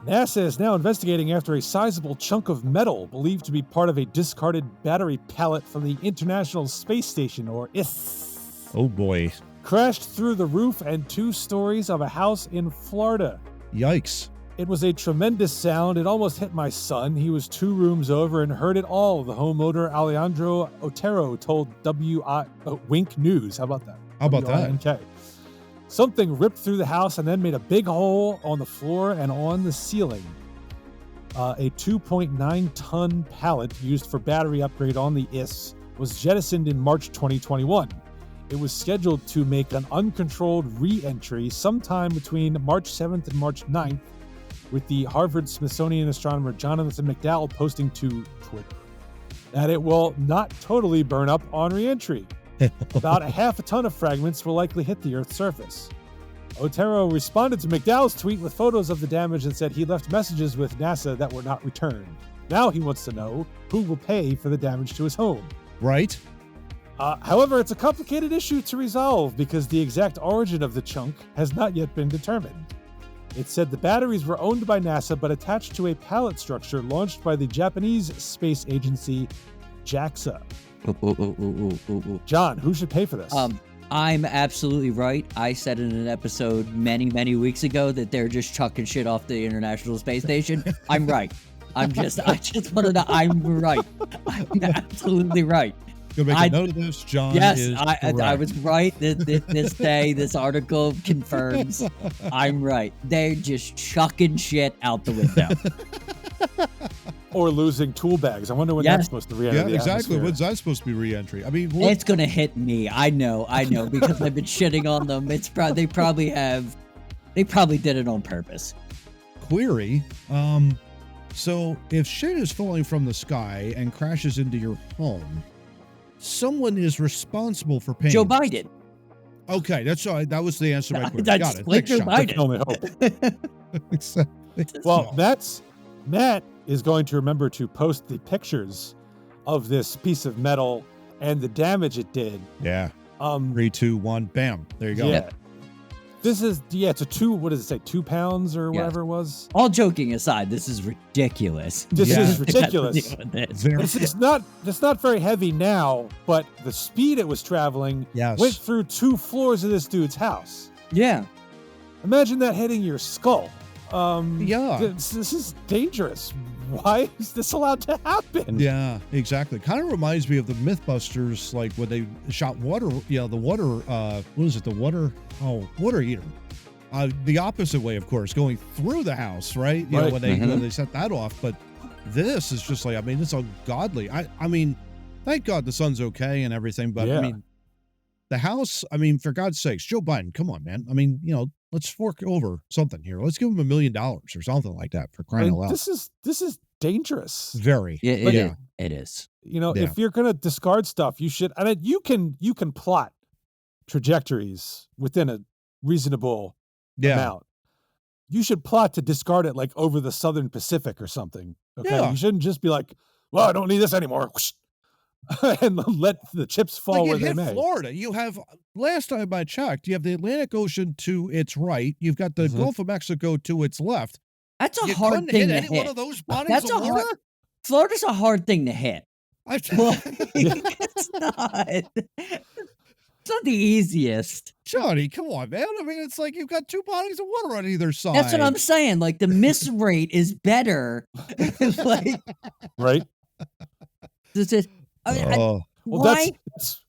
NASA is now investigating after a sizable chunk of metal believed to be part of a discarded battery pallet from the International Space Station, or ISS. Oh, boy. Crashed through the roof and 2 stories of a house in Florida. Yikes. It was a tremendous sound. It almost hit my son. He was 2 rooms over and heard it all, the homeowner Alejandro Otero told Wink News. How about that? How about that? Okay. Something ripped through the house and then made a big hole on the floor and on the ceiling. A 2.9-ton pallet used for battery upgrade on the ISS was jettisoned in March 2021. It was scheduled to make an uncontrolled re-entry sometime between March 7th and March 9th, with the Harvard-Smithsonian astronomer Jonathan McDowell posting to Twitter that it will not totally burn up on re-entry. About 1/2 ton of fragments will likely hit the Earth's surface. Otero responded to McDowell's tweet with photos of the damage and said he left messages with NASA that were not returned. Now he wants to know who will pay for the damage to his home. Right. However, it's a complicated issue to resolve because the exact origin of the chunk has not yet been determined. It said the batteries were owned by NASA but attached to a pallet structure launched by the Japanese space agency JAXA. John, who should pay for this? I'm absolutely right. I said in an episode many weeks ago that they're just chucking shit off the International Space Station. I'm right. I just want to know I'm right. I'm absolutely right. You'll make a note of this, John. Yes, I was right. This article confirms I'm right. They're just chucking shit out the window. Or losing tool bags. I wonder when that's supposed to re-enter the exactly. atmosphere. When's that supposed to be re-entry? I mean, it's going to hit me. I know, because I've been shitting on them. They probably did it on purpose. Query. So if shit is falling from the sky and crashes into your home, someone is responsible for paying. Joe Biden. Okay, that's all right. That was the answer to my question. Got it. Like Joe Biden. Well, Matt is going to remember to post the pictures of this piece of metal and the damage it did. Yeah. 3, 2, 1, bam. There you go. Yeah. This is, it's a 2 pounds or whatever it was? All joking aside, this is ridiculous. This is ridiculous. It's not very heavy now, but the speed it was traveling went through 2 floors of this dude's house. Yeah. Imagine that hitting your skull. This is dangerous. Why is this allowed to happen? Yeah, exactly. Kind of reminds me of the Mythbusters, like when they shot water. Yeah, the water. What is it? The water. Oh, water heater. The opposite way, of course, going through the house, right? You know, when they set that off. But this is just like, I mean, it's ungodly. I mean, thank God the son's okay and everything. But I mean, the house. I mean, for God's sakes, Joe Biden, come on, man. I mean, let's fork over something here. Let's give him $1 million or something like that for crying out loud. This is dangerous. Very. It is. If you're gonna discard stuff, you should. I mean, you can plot trajectories within a reasonable amount. You should plot to discard it like over the Southern Pacific or something. Okay, you shouldn't just be like, well, I don't need this anymore. And let the chips fall where they may. Florida, you have, last time I checked, you have the Atlantic Ocean to its right. You've got the Gulf of Mexico to its left. That's a hard thing to hit. One of those bodies of water? Florida's a hard thing to hit. It's not the easiest. Johnny, come on, man. I mean, it's like you've got 2 bodies of water on either side. That's what I'm saying. Like, the miss rate is better. Right?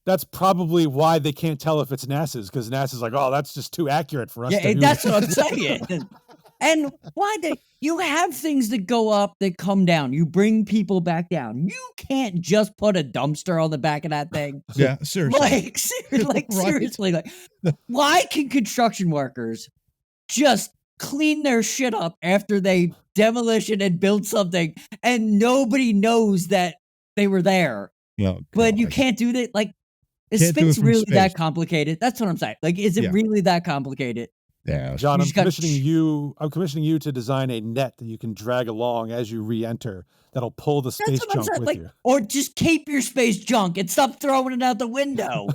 That's probably why they can't tell if it's NASA's, because NASA's like, oh, that's just too accurate for us to do. That's what I'm saying. And why you have things that go up that come down. You bring people back down. You can't just put a dumpster on the back of that thing. Yeah, seriously. Seriously, why can construction workers just clean their shit up after they demolition and build something and nobody knows that they were there? But you can't do that. Like, is space really that complicated? That's what I'm saying. Like, is it really that complicated? Yeah, John, I'm commissioning you to design a net that you can drag along as you re-enter. That'll pull the space junk with you. Or just keep your space junk and stop throwing it out the window.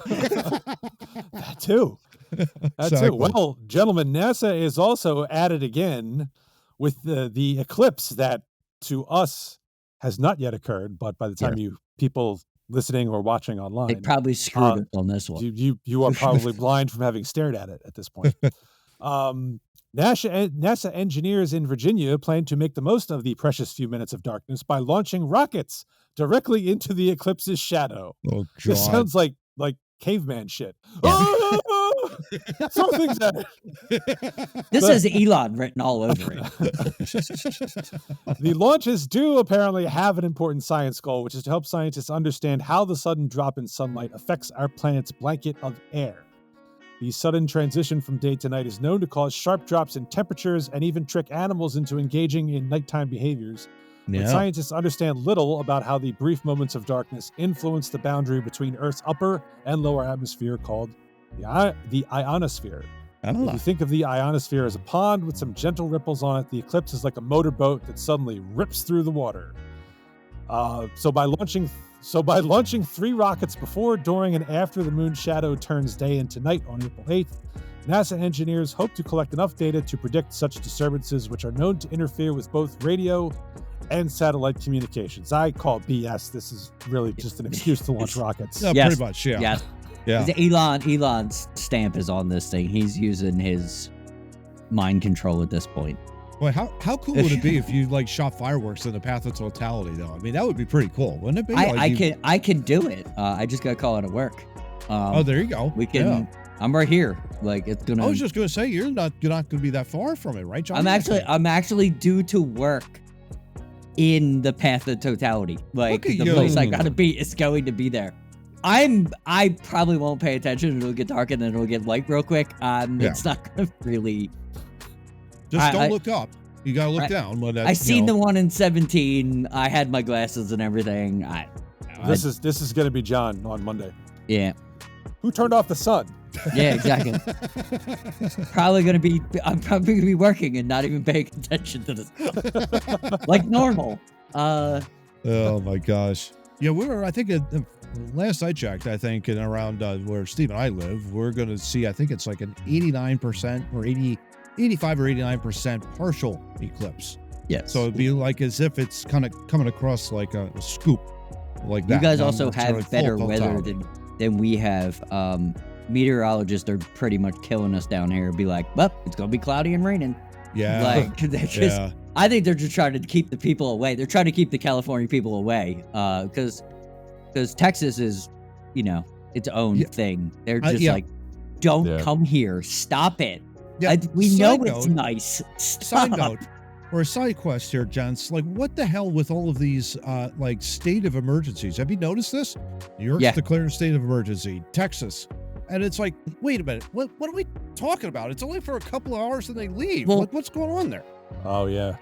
That too. That's Exactly. it. Well, gentlemen, NASA is also at it again with the eclipse that to us has not yet occurred, but by the time you people listening or watching online, They probably screwed us on this one. You are probably blind from having stared at it at this point. NASA engineers in Virginia plan to make the most of the precious few minutes of darkness by launching rockets directly into the eclipse's shadow. Oh, God. This sounds like caveman shit. Throw things at it. This has Elon written all over it. The launches do apparently have an important science goal, which is to help scientists understand how the sudden drop in sunlight affects our planet's blanket of air. The sudden transition from day to night is known to cause sharp drops in temperatures and even trick animals into engaging in nighttime behaviors. But scientists understand little about how the brief moments of darkness influence the boundary between Earth's upper and lower atmosphere called the ionosphere. If you think of the ionosphere as a pond with some gentle ripples on it, the eclipse is like a motorboat that suddenly rips through the water. So by launching 3 rockets before, during, and after the moon's shadow turns day into night on April 8th, NASA engineers hope to collect enough data to predict such disturbances, which are known to interfere with both radio and satellite communications. I call BS. This is really just an excuse to launch rockets. Yeah, pretty much, yeah. Elon's stamp is on this thing. He's using his mind control at this point. Boy, how cool would it be if you shot fireworks in the path of totality, though? I mean, that would be pretty cool, wouldn't it be? I can do it. I just got to call it at work. There you go. We can. Yeah. I'm right here. It's gonna. I was just gonna say you're not gonna be that far from it, right, John? I'm actually due to work in the path of totality. The place I gotta be is going to be there. I probably won't pay attention. It'll get dark and then it'll get light real quick. It's not gonna really. Just don't look up. You gotta look down. I seen the one in 17. I had my glasses and everything. This is gonna be John on Monday. Yeah. Who turned off the sun? Yeah, exactly. I'm probably gonna be working and not even paying attention to this, like normal. Oh my gosh. Yeah, I think last I checked, I think in around where Steve and I live, we're gonna see. I think it's like an 89% or 85 or 89% partial eclipse. Yes. So it'd be like as if it's kind of coming across like a scoop, like that. You guys also have better weather than we have. Meteorologists are pretty much killing us down here. Be like, well, it's gonna be cloudy and raining. Yeah. I think they're just trying to keep the people away. They're trying to keep the California people away. Because Texas is, its own thing. They're just don't come here. Stop it. Yeah. We know it's nice. Stop. Side note, or a side quest here, gents. What the hell with all of these state of emergencies? Have you noticed this? New York's declared a state of emergency. Texas. And it's like, wait a minute, what are we talking about? It's only for a couple of hours and they leave. Well, what's going on there? Oh, yeah.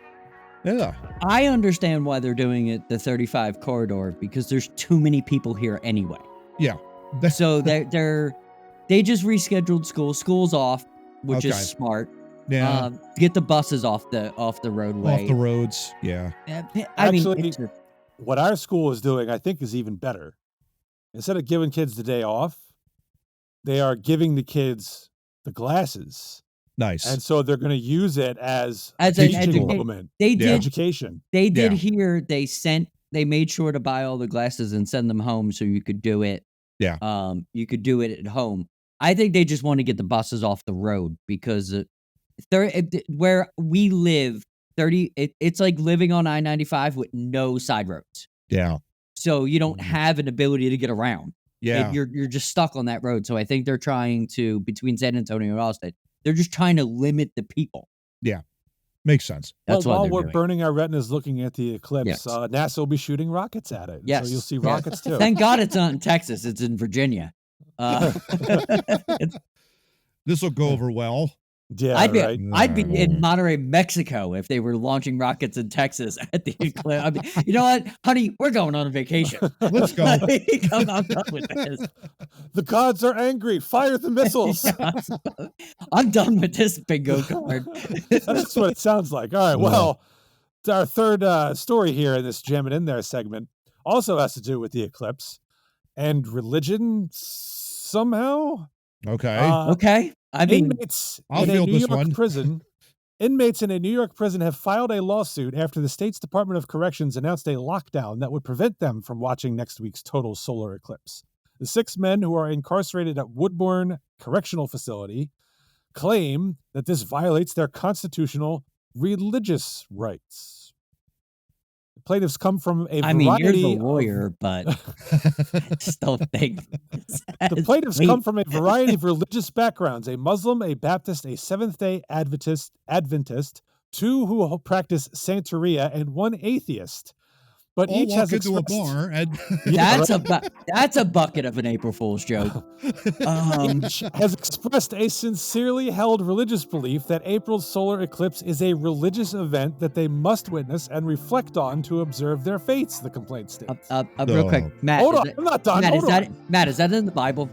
Yeah. I understand why they're doing it the 35 corridor, because there's too many people here anyway. Yeah. So they just rescheduled school. School's off, which is smart. Yeah. Get the buses off the roadway. Off the roads. Yeah. What our school is doing, I think, is even better. Instead of giving kids the day off, they are giving the kids the glasses. Nice. And so they're going to use it as an education. Education. They did here. They made sure to buy all the glasses and send them home so you could do it. Yeah. You could do it at home. I think they just want to get the buses off the road because where we live, it's like living on I-95 with no side roads. Yeah. So you don't have an ability to get around. Yeah. You're just stuck on that road. So I think they're trying to, between San Antonio and Austin, they're just trying to limit the people. Yeah. Makes sense. That's while we're burning our retinas looking at the eclipse, yes. NASA will be shooting rockets at it. Yes. So you'll see rockets too. Thank God it's not in Texas. It's in Virginia. This will go over well. Yeah, I'd be in Monterrey, Mexico, if they were launching rockets in Texas at the eclipse. I mean, you know what, honey, we're going on a vacation. Let's go. I'm done with this. The gods are angry. Fire the missiles. I'm done with this bingo card. That's what it sounds like. All right. Well, our third story here in this Jam It In There segment also has to do with the eclipse and religion somehow. Okay. Okay. I mean, inmates I'll in a field New this York one. prison. Inmates in a New York prison have filed a lawsuit after the state's Department of Corrections announced a lockdown that would prevent them from watching next week's total solar eclipse. The 6 men who are incarcerated at Woodbourne Correctional Facility claim that this violates their constitutional religious rights. The plaintiffs come from a variety I mean, you're the lawyer, but I still think the plaintiffs come from a variety of religious backgrounds: a Muslim, a Baptist, a Seventh-day Adventist, 2 who practice Santeria, and 1 atheist. But All each walk has into expressed, a bar and that's a bucket of an April Fool's joke. each has expressed a sincerely held religious belief that April's solar eclipse is a religious event that they must witness and reflect on to observe their faiths, the complaint states. Real quick, Matt. Hold on, I'm not done. Matt, is that in the Bible?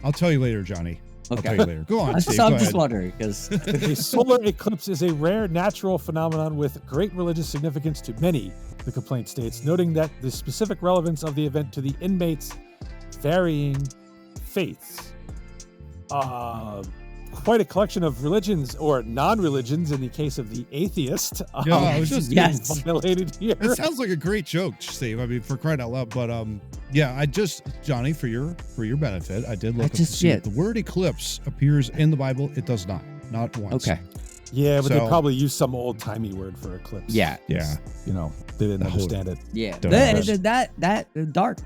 I'll tell you later, Johnny. I'll tell you later. Go on, Steve. I'm Go just ahead. wondering because A solar eclipse is a rare natural phenomenon with great religious significance to many, the complaint states, noting that the specific relevance of the event to the inmates' varying faiths. Quite a collection of religions or non-religions in the case of the atheist. Yeah, I was just yes. violated here. It sounds like a great joke, Steve. I mean, for crying out loud. But yeah, Johnny, for your benefit, I did look up to see if the word eclipse appears in the Bible. It does not once. Okay. Yeah, but they probably used some old-timey word for eclipse. Yeah. You know, they didn't understand it. Yeah. Don't That dark.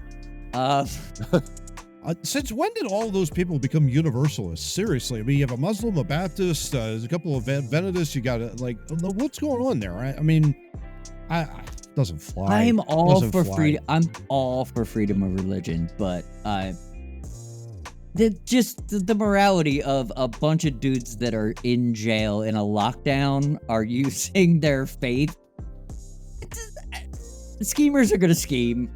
Since when did all those people become universalists? Seriously, I mean, you have a Muslim, a Baptist, there's a couple of Adventists. You got what's going on there? I mean, it doesn't fly. I'm all for freedom. I'm all for freedom of religion, but the morality of a bunch of dudes that are in jail in a lockdown are using their faith. Schemers are gonna scheme.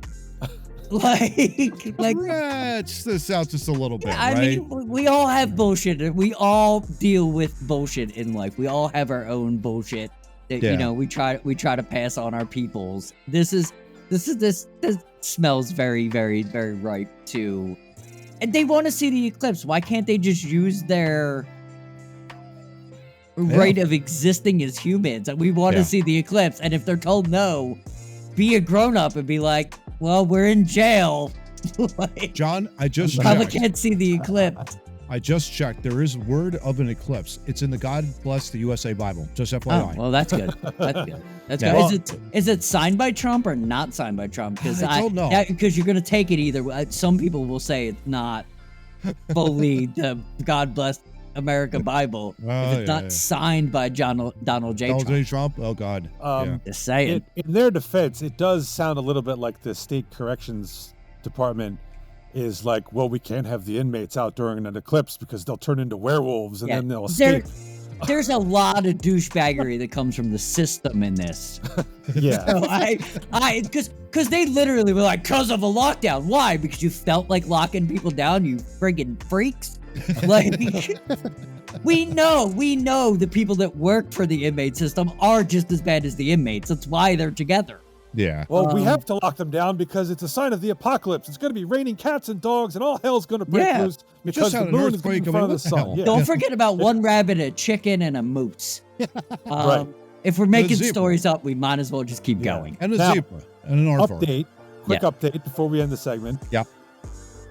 like Stretch this out just a little bit. I mean, we all have bullshit. We all deal with bullshit in life. We all have our own bullshit that you know we try to pass on our peoples. This smells very, very, very ripe too. And they want to see the eclipse. Why can't they just use their right of existing as humans? We want to see the eclipse, and if they're told no, be a grown up and be like, well, we're in jail. John, I just probably checked. can't see the eclipse. I just checked. There is word of an eclipse. It's in the God Bless the USA Bible. Just FYI. Oh, well, that's good. That's good. That's good. Well, is it signed by Trump or not signed by Trump? Because I don't know. Because you're going to take it either way. Some people will say it's not fully the God Bless America Bible if it's not signed by Donald J. Donald Trump. J. Trump? Oh, God. Just saying. In their defense, it does sound a little bit like the state corrections department is like, well, we can't have the inmates out during an eclipse because they'll turn into werewolves and then they'll escape. There's a lot of douchebaggery that comes from the system in this. Yeah. So because they literally were like, because of a lockdown. Why? Because you felt like locking people down, you friggin' freaks. Like, we know the people that work for the inmate system are just as bad as the inmates. That's why they're together. Yeah. Well, we have to lock them down because it's a sign of the apocalypse. It's going to be raining cats and dogs, and all hell's going to break loose because the moon is going to be in front of the sun. Yeah. Don't forget about one rabbit, a chicken, and a moose. Right. If we're making stories up, we might as well just keep going. And a zebra. And an aardvark. Quick update before we end the segment. Yep.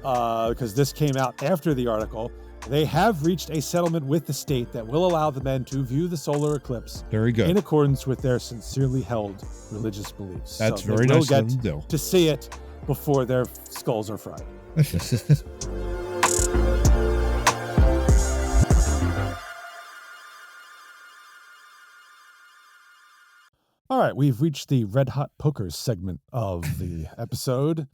Because this came out after the article. They have reached a settlement with the state that will allow the men to view the solar eclipse very good in accordance with their sincerely held religious beliefs. That's very nice of them to do. To see it before their skulls are fried. All right, we've reached the Red Hot Poker segment of the episode.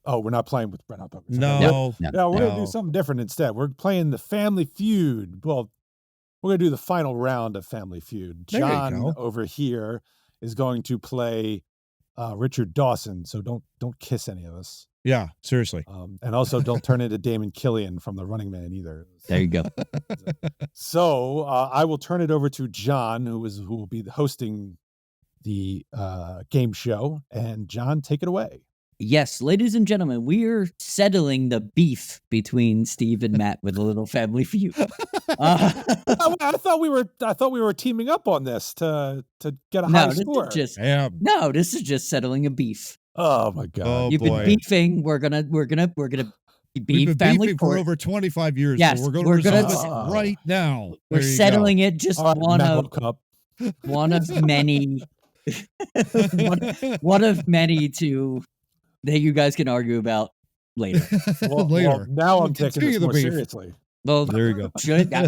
We're not playing with Red Hot Poker. No, we're going to do something different instead. We're playing the Family Feud. Well, we're going to do the final round of Family Feud. John over here is going to play Richard Dawson, so don't kiss any of us. Yeah, seriously. And also don't turn into Damon Killian from The Running Man either. There you go. So I will turn it over to John, who will be hosting the game show. And John, take it away. Yes, ladies and gentlemen, we're settling the beef between Steve and Matt with a little family feud. I thought we were teaming up on this to get a high score. This is just settling a beef. Oh my God! You've been beefing. We're gonna beef family beefing for over 25 years. Yes, so we're gonna resolve it right now. We're settling it. Just right, one of many, one of many that you guys can argue about later. Well, now I'm taking this more seriously. Well, there you go.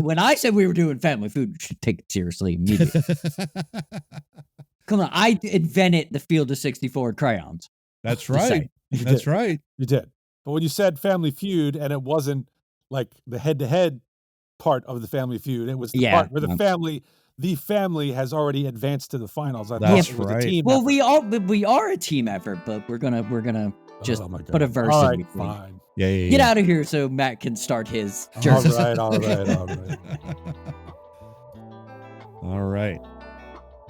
When I said we were doing family food, you should take it seriously immediately. Come on, I invented the Field of 64 crayons. That's right. That's right. You did. But when you said Family Feud, and it wasn't like the head-to-head part of the Family Feud, it was the part where the family has already advanced to the finals. That's right. A team effort. We are a team effort, but we're gonna just put a verse all in. Right, fine. Yeah. Get out of here so Matt can start his jersey. All right.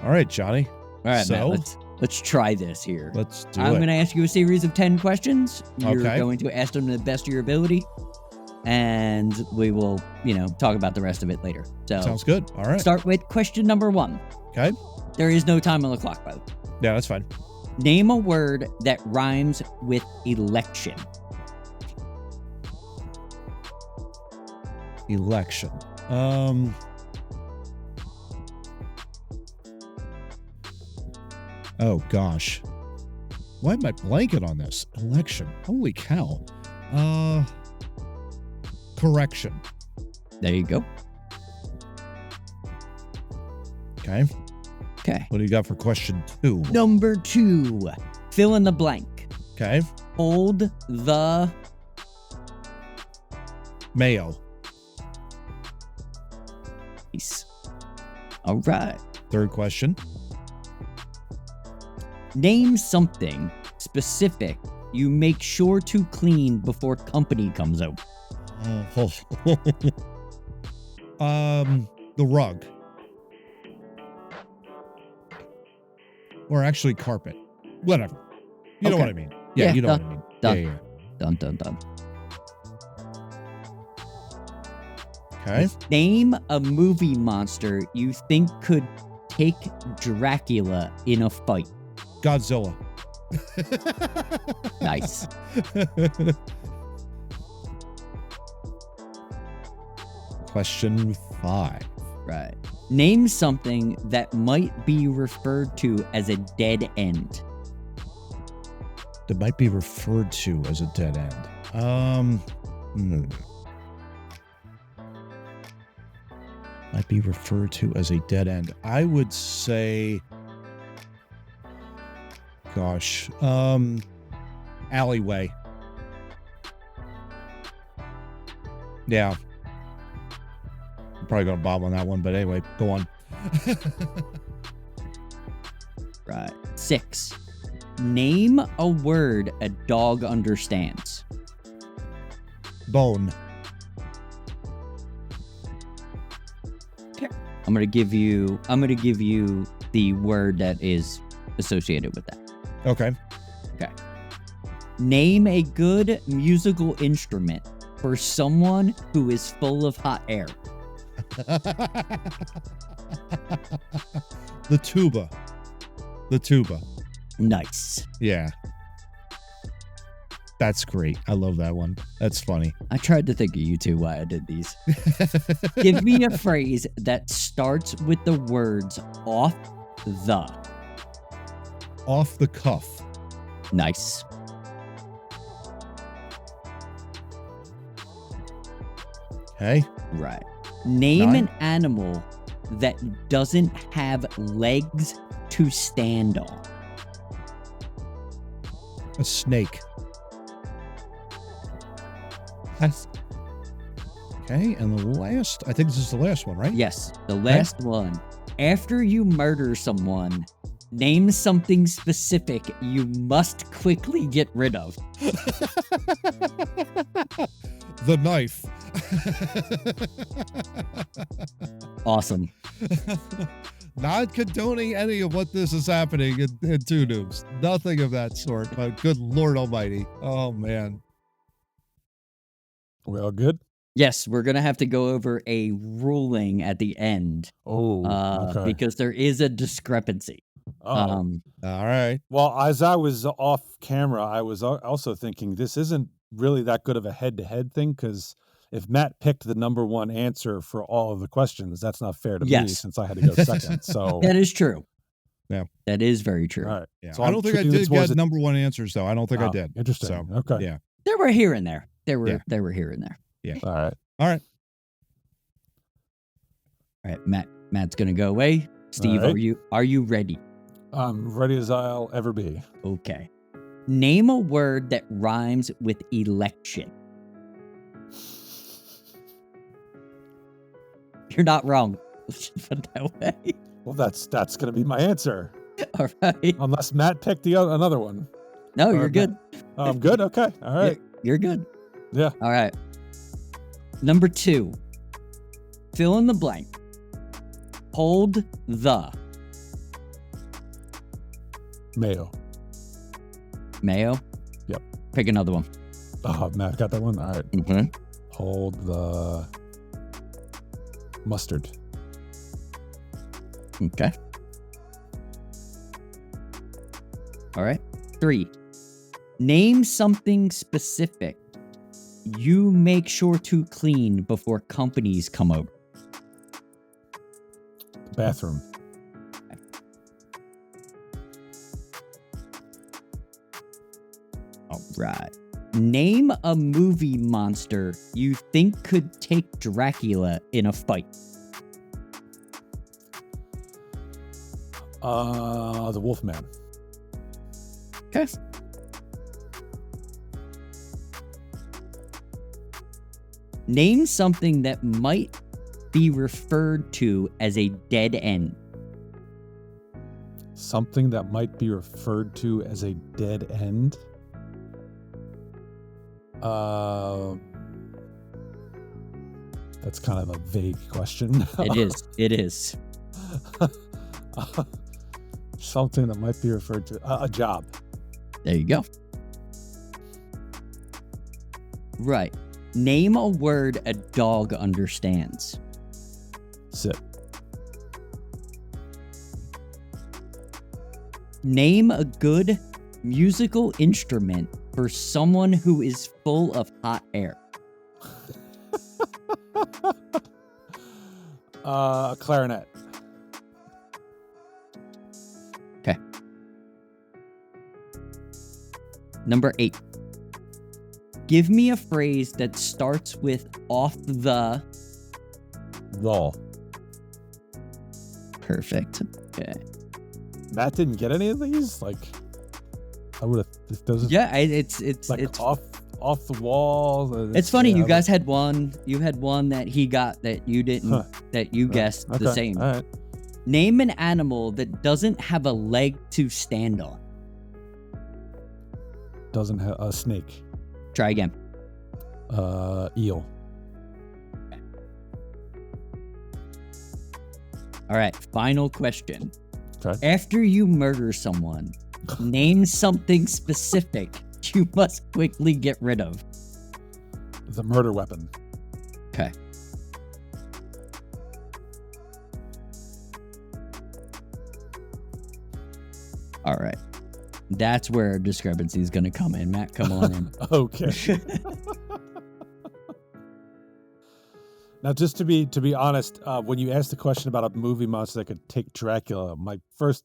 All right, Johnny. All right, Matt, let's try this here. Let's do I'm it. going to ask you a series of 10 questions. You're Okay. going to ask them to the best of your ability, and we will, talk about the rest of it later. So sounds good. All right. Start with question number 1. Okay. There is no time on the clock, by the way. Yeah, that's fine. Name a word that rhymes with election. Election. Oh gosh. Why am I blanking on this? Election. Holy cow. Correction. There you go. Okay. What do you got for question 2? Number 2. Fill in the blank. Okay. Hold the Mayo. Nice. All right. Third question. Name something specific you make sure to clean before company comes over. The rug. Or actually carpet. Whatever. You know what I mean. Yeah, you know what I mean. Done. Yeah. Done. Okay. Name a movie monster you think could take Dracula in a fight. Godzilla. Nice. Question 5. Right. Name something that might be referred to as a dead end. That might be referred to as a dead end. Might be referred to as a dead end. I would say, gosh, alleyway. Yeah. I'm probably going to bomb on that one, but anyway, go on. Right. 6. Name a word a dog understands. Bone. I'm gonna give you the word that is associated with that. Okay. Name a good musical instrument for someone who is full of hot air. The tuba. Nice. Yeah. That's great. I love that one. That's funny. I tried to think of you two while I did these. Give me a phrase that starts with the words off the. Off the cuff. Nice. Okay. Right. Name 9. an animal that doesn't have legs to stand on. A snake. Okay, and the last, I think this is the last one, right? Yes, the last one. After you murder someone, name something specific you must quickly get rid of. The knife. Not condoning any of what this is happening in Two Noobs. Nothing of that sort. But good Lord Almighty. Oh, man. We all good? Yes, we're going to have to go over a ruling at the end. Okay. Because there is a discrepancy. All right. Well, as I was off camera, I was also thinking this isn't really that good of a head-to-head thing, because if Matt picked the number one answer for all of the questions, that's not fair to me since I had to go second. So that is true. Yeah. That is very true. All right. Yeah. So I don't think I did get number one answers, though. I don't think I did. Interesting. So, okay. Yeah. There were here and there. There were here and there. Yeah. All right. All right. Matt's gonna go away. Steve, are you ready? I'm ready as I'll ever be. Okay. Name a word that rhymes with election. You're not wrong. Let's just put it that way. Well, that's going to be my answer. All right. Unless Matt picked another one. No, you're good. I'm good. Okay. All right. You're good. Yeah. All right. Number 2. Fill in the blank. Hold the. Mayo. Mayo? Yep. Pick another one. Oh, Matt got that one? All right. Mm-hmm. Hold the mustard. Okay. All right. 3. Name something specific you make sure to clean before companies come over. Bathroom. All right. Name a movie monster you think could take Dracula in a fight. The Wolfman. Okay. Name something that might be referred to as a dead end. Something that might be referred to as a dead end? That's kind of a vague question. It is. Something that might be referred to a job. There you go. Right. Name a word a dog understands. Sit. Name a good musical instrument for someone who is full of hot air. Clarinet. Okay. Number 8. Give me a phrase that starts with off the Wall. Perfect. Okay. Matt didn't get any of these? Like, I would have. Yeah, it's like it's off the wall. It's funny. You guys had one. You had one that he got that you didn't. Huh. That you guessed the same. All right. Name an animal that doesn't have a leg to stand on. Doesn't have a snake. Try again. Eel. All right. Final question. Okay. After you murder someone, name something specific you must quickly get rid of. The murder weapon. Okay. All right. That's where our discrepancy is going to come in. Matt, come on in. Okay. Now, just to be honest, when you asked the question about a movie monster that could take Dracula, my first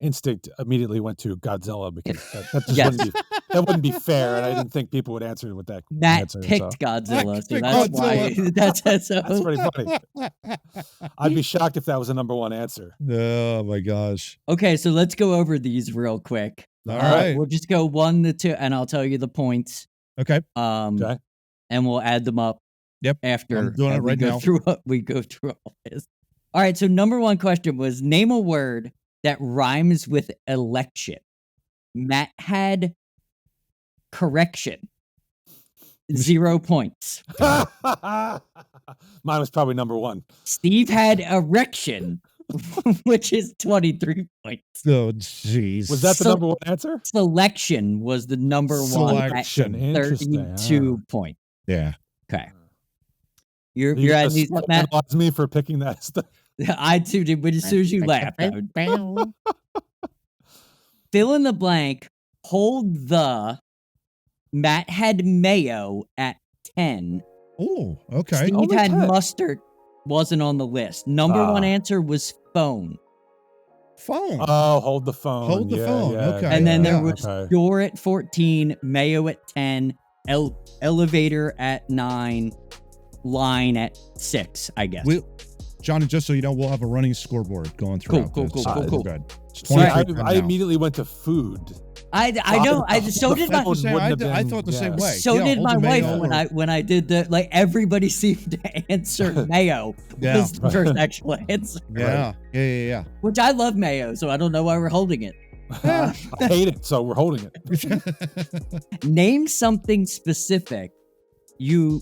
instinct immediately went to Godzilla, because that just wouldn't be fair, and I didn't think people would answer with that Matt answer. picked Godzilla, so that's why. That's pretty funny. I'd be shocked if that was a number one answer. Oh my gosh. Okay, so let's go over these real quick. All right. We'll just go 1 to 2, and I'll tell you the points. Okay. Okay. And we'll add them up. Yep. After I'm doing it right now. We go through all this. All right. So number 1 question was, name a word that rhymes with election. Matt had correction. 0 points. Mine was probably number 1. Steve had erection. which is 23 points. Oh, jeez. Was that the number one answer? Selection was the number one at Selection. Interesting. 32 points. Yeah. Okay. You're at these, Matt. Penalize me for picking that stuff. I too did, but as soon as you laughed, I would fill in the blank. Hold the. Matt had mayo at 10. Oh, okay. Steve Only had 10. mustard. Wasn't on the list. Number one answer was phone. Phone. Oh, hold the phone. Hold the phone. Okay. And then there Yeah. was door at 14, mayo at 10, elevator at 9, line at 6, I guess. Johnny, just so you know, we'll have a running scoreboard going through. Cool. Good. See, I immediately went to food. I know. So did my. I thought the same way. So did my wife when I did the like. Everybody seemed to answer mayo was the first actual answer. Yeah. Which I love mayo, so I don't know why we're holding it. I hate it, so we're holding it. Name something specific you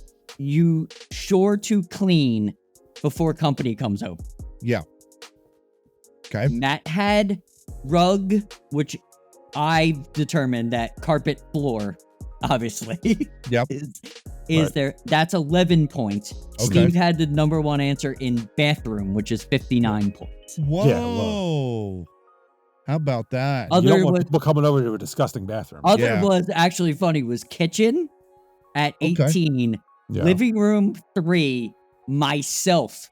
sure to clean before company comes over. Yeah. Okay. Matt had rug, which I've determined that carpet floor, obviously, yep, is there. That's 11 points. Okay. Steve had the number one answer in bathroom, which is 59 points. Whoa. Yeah, how about that? You don't want people coming over to a disgusting bathroom. Other was actually funny was kitchen at 18, living room 3, myself.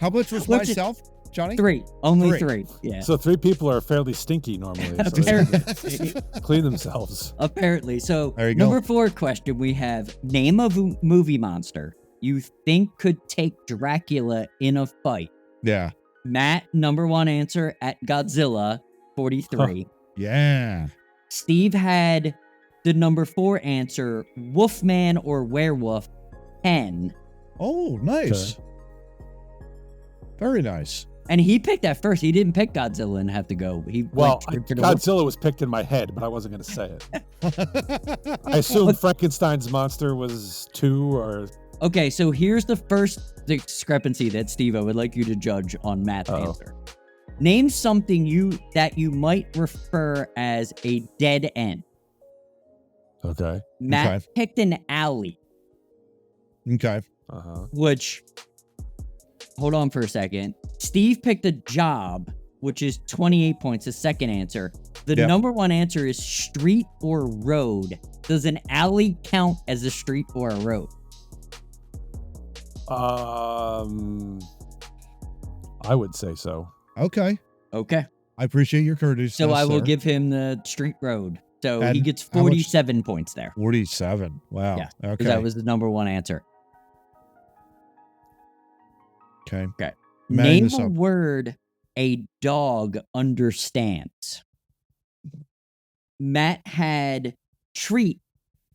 How much was myself, Johnny? 3. Only 3. Yeah. So 3 people are fairly stinky normally. Apparently. Clean themselves. Apparently. So there you number go. 4 question we have: name a movie monster you think could take Dracula in a fight. Yeah. Matt, number 1 answer at Godzilla, 43. Yeah. Steve had the number 4 answer, Wolfman or Werewolf, 10. Oh, nice. Okay. Very nice. And he picked that first. He didn't pick Godzilla and have to go. Godzilla was picked in my head, but I wasn't going to say it. I assumed Frankenstein's monster was 2 or... Okay, so here's the first discrepancy that Steve, I would like you to judge on Matt's answer. Name something that you might refer as a dead end. Okay. Matt picked an alley. Okay. Which, hold on for a second. Steve picked a job, which is 28 points, the second answer. The number 1 answer is street or road. Does an alley count as a street or a road? I would say so. Okay. I appreciate your courtesy. So I will give him the street road. So he gets 47 points there. 47. Wow. Yeah. Okay. That was the number 1 answer. Okay. Name a word a dog understands. Matt had treat,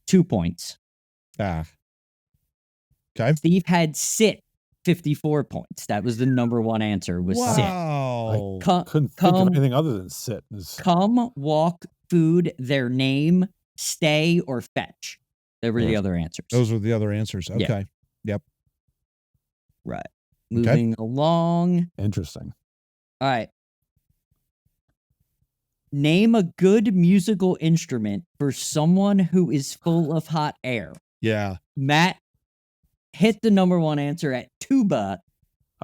2 points. Okay. Steve had sit, 54 points. That was the number 1 answer, was sit. Wow. I couldn't think of anything other than sit. Come, walk, food, their name, stay, or fetch. They were the other answers. Those were the other answers. Okay. Yep. Right. Moving along. Interesting. All right. Name a good musical instrument for someone who is full of hot air. Yeah. Matt hit the number 1 answer at tuba.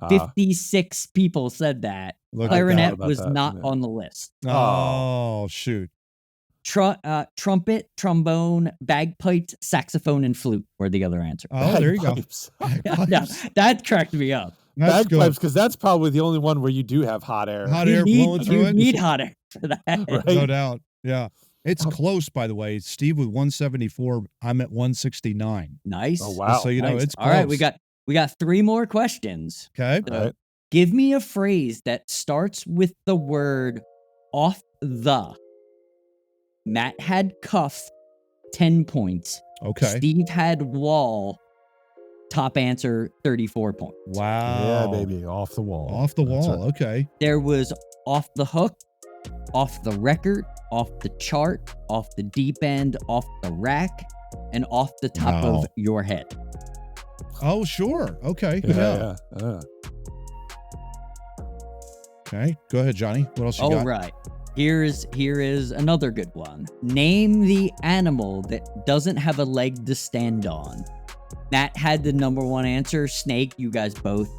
56 people said that. Clarinet was not on the list. Oh, shoot. Trumpet, trombone, bagpipes, saxophone, and flute were the other answers. Oh, there you go. Yeah, that cracked me up. Bagpipes, because that's probably the only one where you do have hot air. Blowing through it. You need hot air for that. Right? No doubt. Yeah. It's close, by the way. Steve with 174. I'm at 169. Nice. Oh, wow. So, you know, it's close. All right, we got 3 more questions. Okay. Right. Give me a phrase that starts with the word off the. Matt had cuff, 10 points. Okay. Steve had wall, top answer, 34 points. Wow. Yeah, baby. Off the wall. Off the wall. Okay. There was off the hook, off the record, off the chart, off the deep end, off the rack, and off the top of your head. Oh, sure. Okay. Yeah. Okay, go ahead, Johnny. What else you got? All right. Here is another good one. Name the animal that doesn't have a leg to stand on. Matt had the number one answer. Snake. You both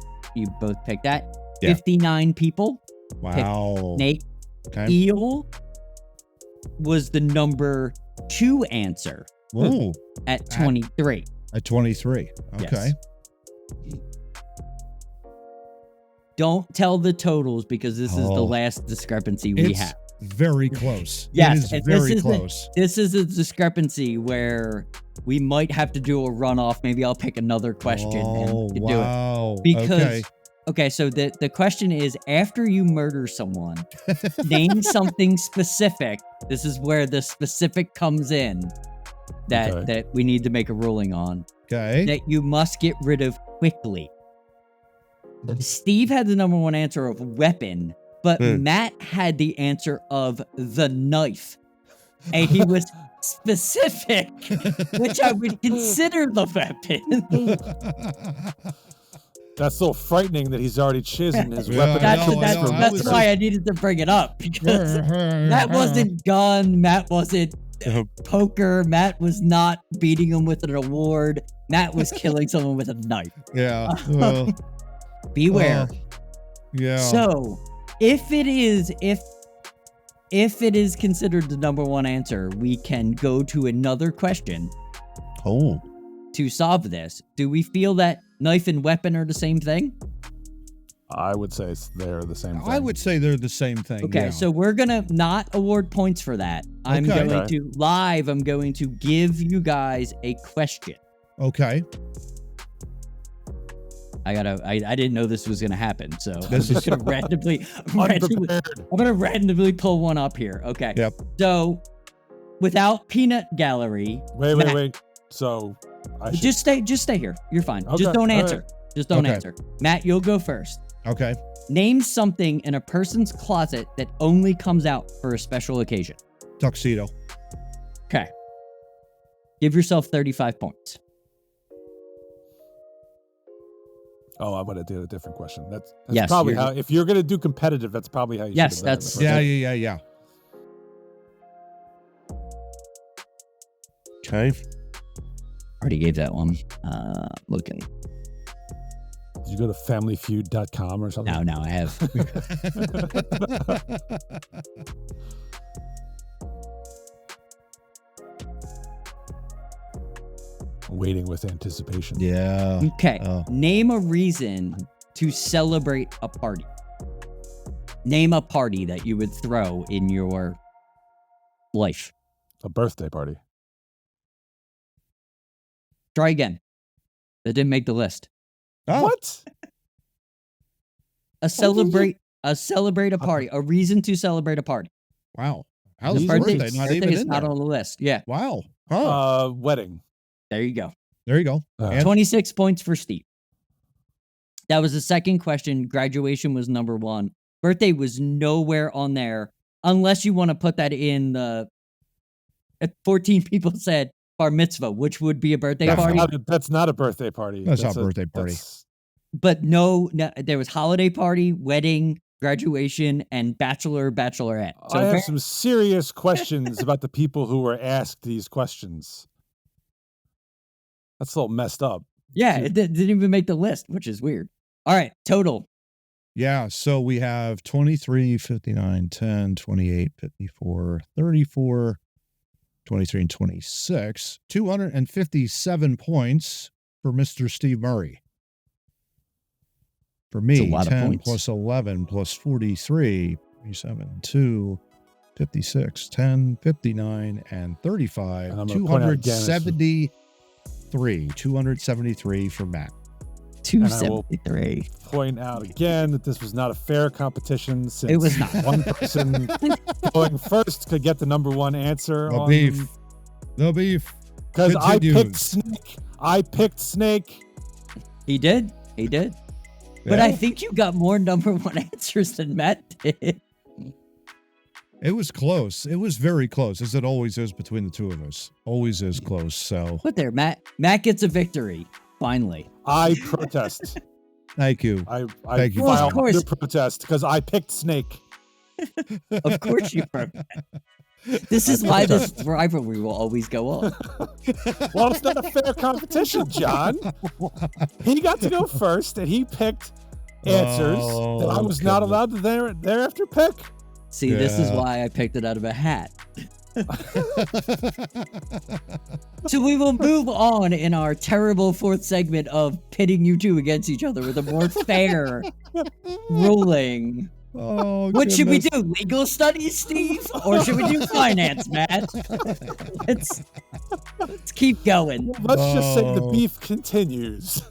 picked that. Yeah. 59 people. Wow. Snake. Okay. Eel was the number 2 answer. Whoa. At 23. At 23. Okay. Yes. Don't tell the totals because this is the last discrepancy we have. Very close. Yes, it is very close. This is a discrepancy where we might have to do a runoff. Maybe I'll pick another question and do it. Because okay, so the question is, after you murder someone, name something specific. This is where the specific comes in that we need to make a ruling on. Okay. That you must get rid of quickly. Steve had the number one answer of weapon, but Matt had the answer of the knife. And he was specific, which I would consider the weapon. That's so frightening that he's already chiseled his weapon. That's why I needed to bring it up. Because Matt wasn't gun, Matt wasn't poker, Matt was not beating him with an award. Matt was killing someone with a knife. Yeah. Well, beware. Yeah. So, if it is considered the number one answer, we can go to another question. To solve this. Do we feel that knife and weapon are the same thing? I would say they're the same thing. I would say they're the same thing. Okay, so we're gonna not award points for that. I'm going to give you guys a question. Okay. I didn't know this was gonna happen, so I'm This just gonna I'm gonna randomly pull one up here. Okay. Yep. So, without peanut gallery. Wait. So, just stay here. You're fine. Okay. Just don't answer. Right. Just don't answer. Matt, you'll go first. Okay. Name something in a person's closet that only comes out for a special occasion. Tuxedo. Okay. Give yourself 35 points. Oh, I'm going to do a different question. That's yes, probably how, if you're going to do competitive, that's probably how you should have done it. Yeah. Okay. Already gave that one. Looking. Did you go to familyfeud.com or something? No, I have. Waiting with anticipation. Yeah. Okay. Name a reason to celebrate a party. Name a party that you would throw in your life. A birthday party. Try again. That didn't make the list. Oh. What? Celebrate a party. A reason to celebrate a party. Wow. How's The birthday birthday not even is in not there? on the list. Yeah. Wow. Huh. Wedding. There you go. There you go. 26 points for Steve. That was the second question. Graduation was number one. Birthday was nowhere on there, unless you want to put that in the 14 people said bar mitzvah, which would be a birthday party. That's not a birthday party. That's not a birthday party. But no, there was holiday party, wedding, graduation, and bachelorette. So I have some serious questions about the people who were asked these questions. That's a little messed up. Yeah, it didn't even make the list, which is weird. All right, total. Yeah, so we have 23, 59, 10, 28, 54, 34, 23, and 26. 257 points for Mr. Steve Murray. For me, 10 plus 11 plus 43, 47, 2, 56, 10, 59, and 35. And 273 for Matt. 273. Point out again that this was not a fair competition since it was not. One person going first could get the number one answer. The beef. Because I picked Snake. He did. Yeah. But I think you got more number one answers than Matt did. It was close. It was very close, as it always is between the two of us. Always is close. So, but there, Matt gets a victory. Finally, I protest. Thank you. I Thank you. filed Well, of course. the protest because I picked Snake. Of course you are. This is why this rivalry will always go on. Well, it's not a fair competition, John. He got to go first, and he picked answers that I was not allowed to thereafter pick. See, this is why I picked it out of a hat. So we will move on in our terrible fourth segment of pitting you two against each other with a more fair ruling. Oh, what should we do? Legal studies, Steve? Or should we do finance, Matt? Let's keep going. Let's just say the beef continues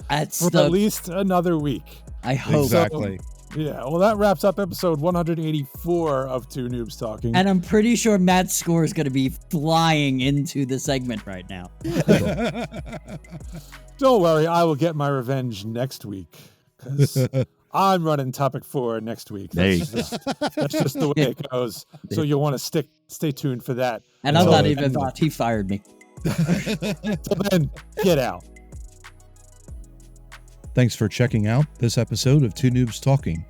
for at least another week. I hope. Exactly. So, yeah, well, that wraps up episode 184 of Two Noobs Talking. And I'm pretty sure Matt's score is going to be flying into the segment right now. Don't worry, I will get my revenge next week. Because I'm running topic 4 next week. That's just the way it goes. So you'll want to stay tuned for that. And I'm not even involved. He fired me. So then, get out. Thanks for checking out this episode of Two Noobs Talking.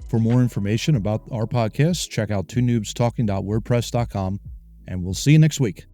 For more information about our podcast, check out twoniubstalking.wordpress.com, and we'll see you next week.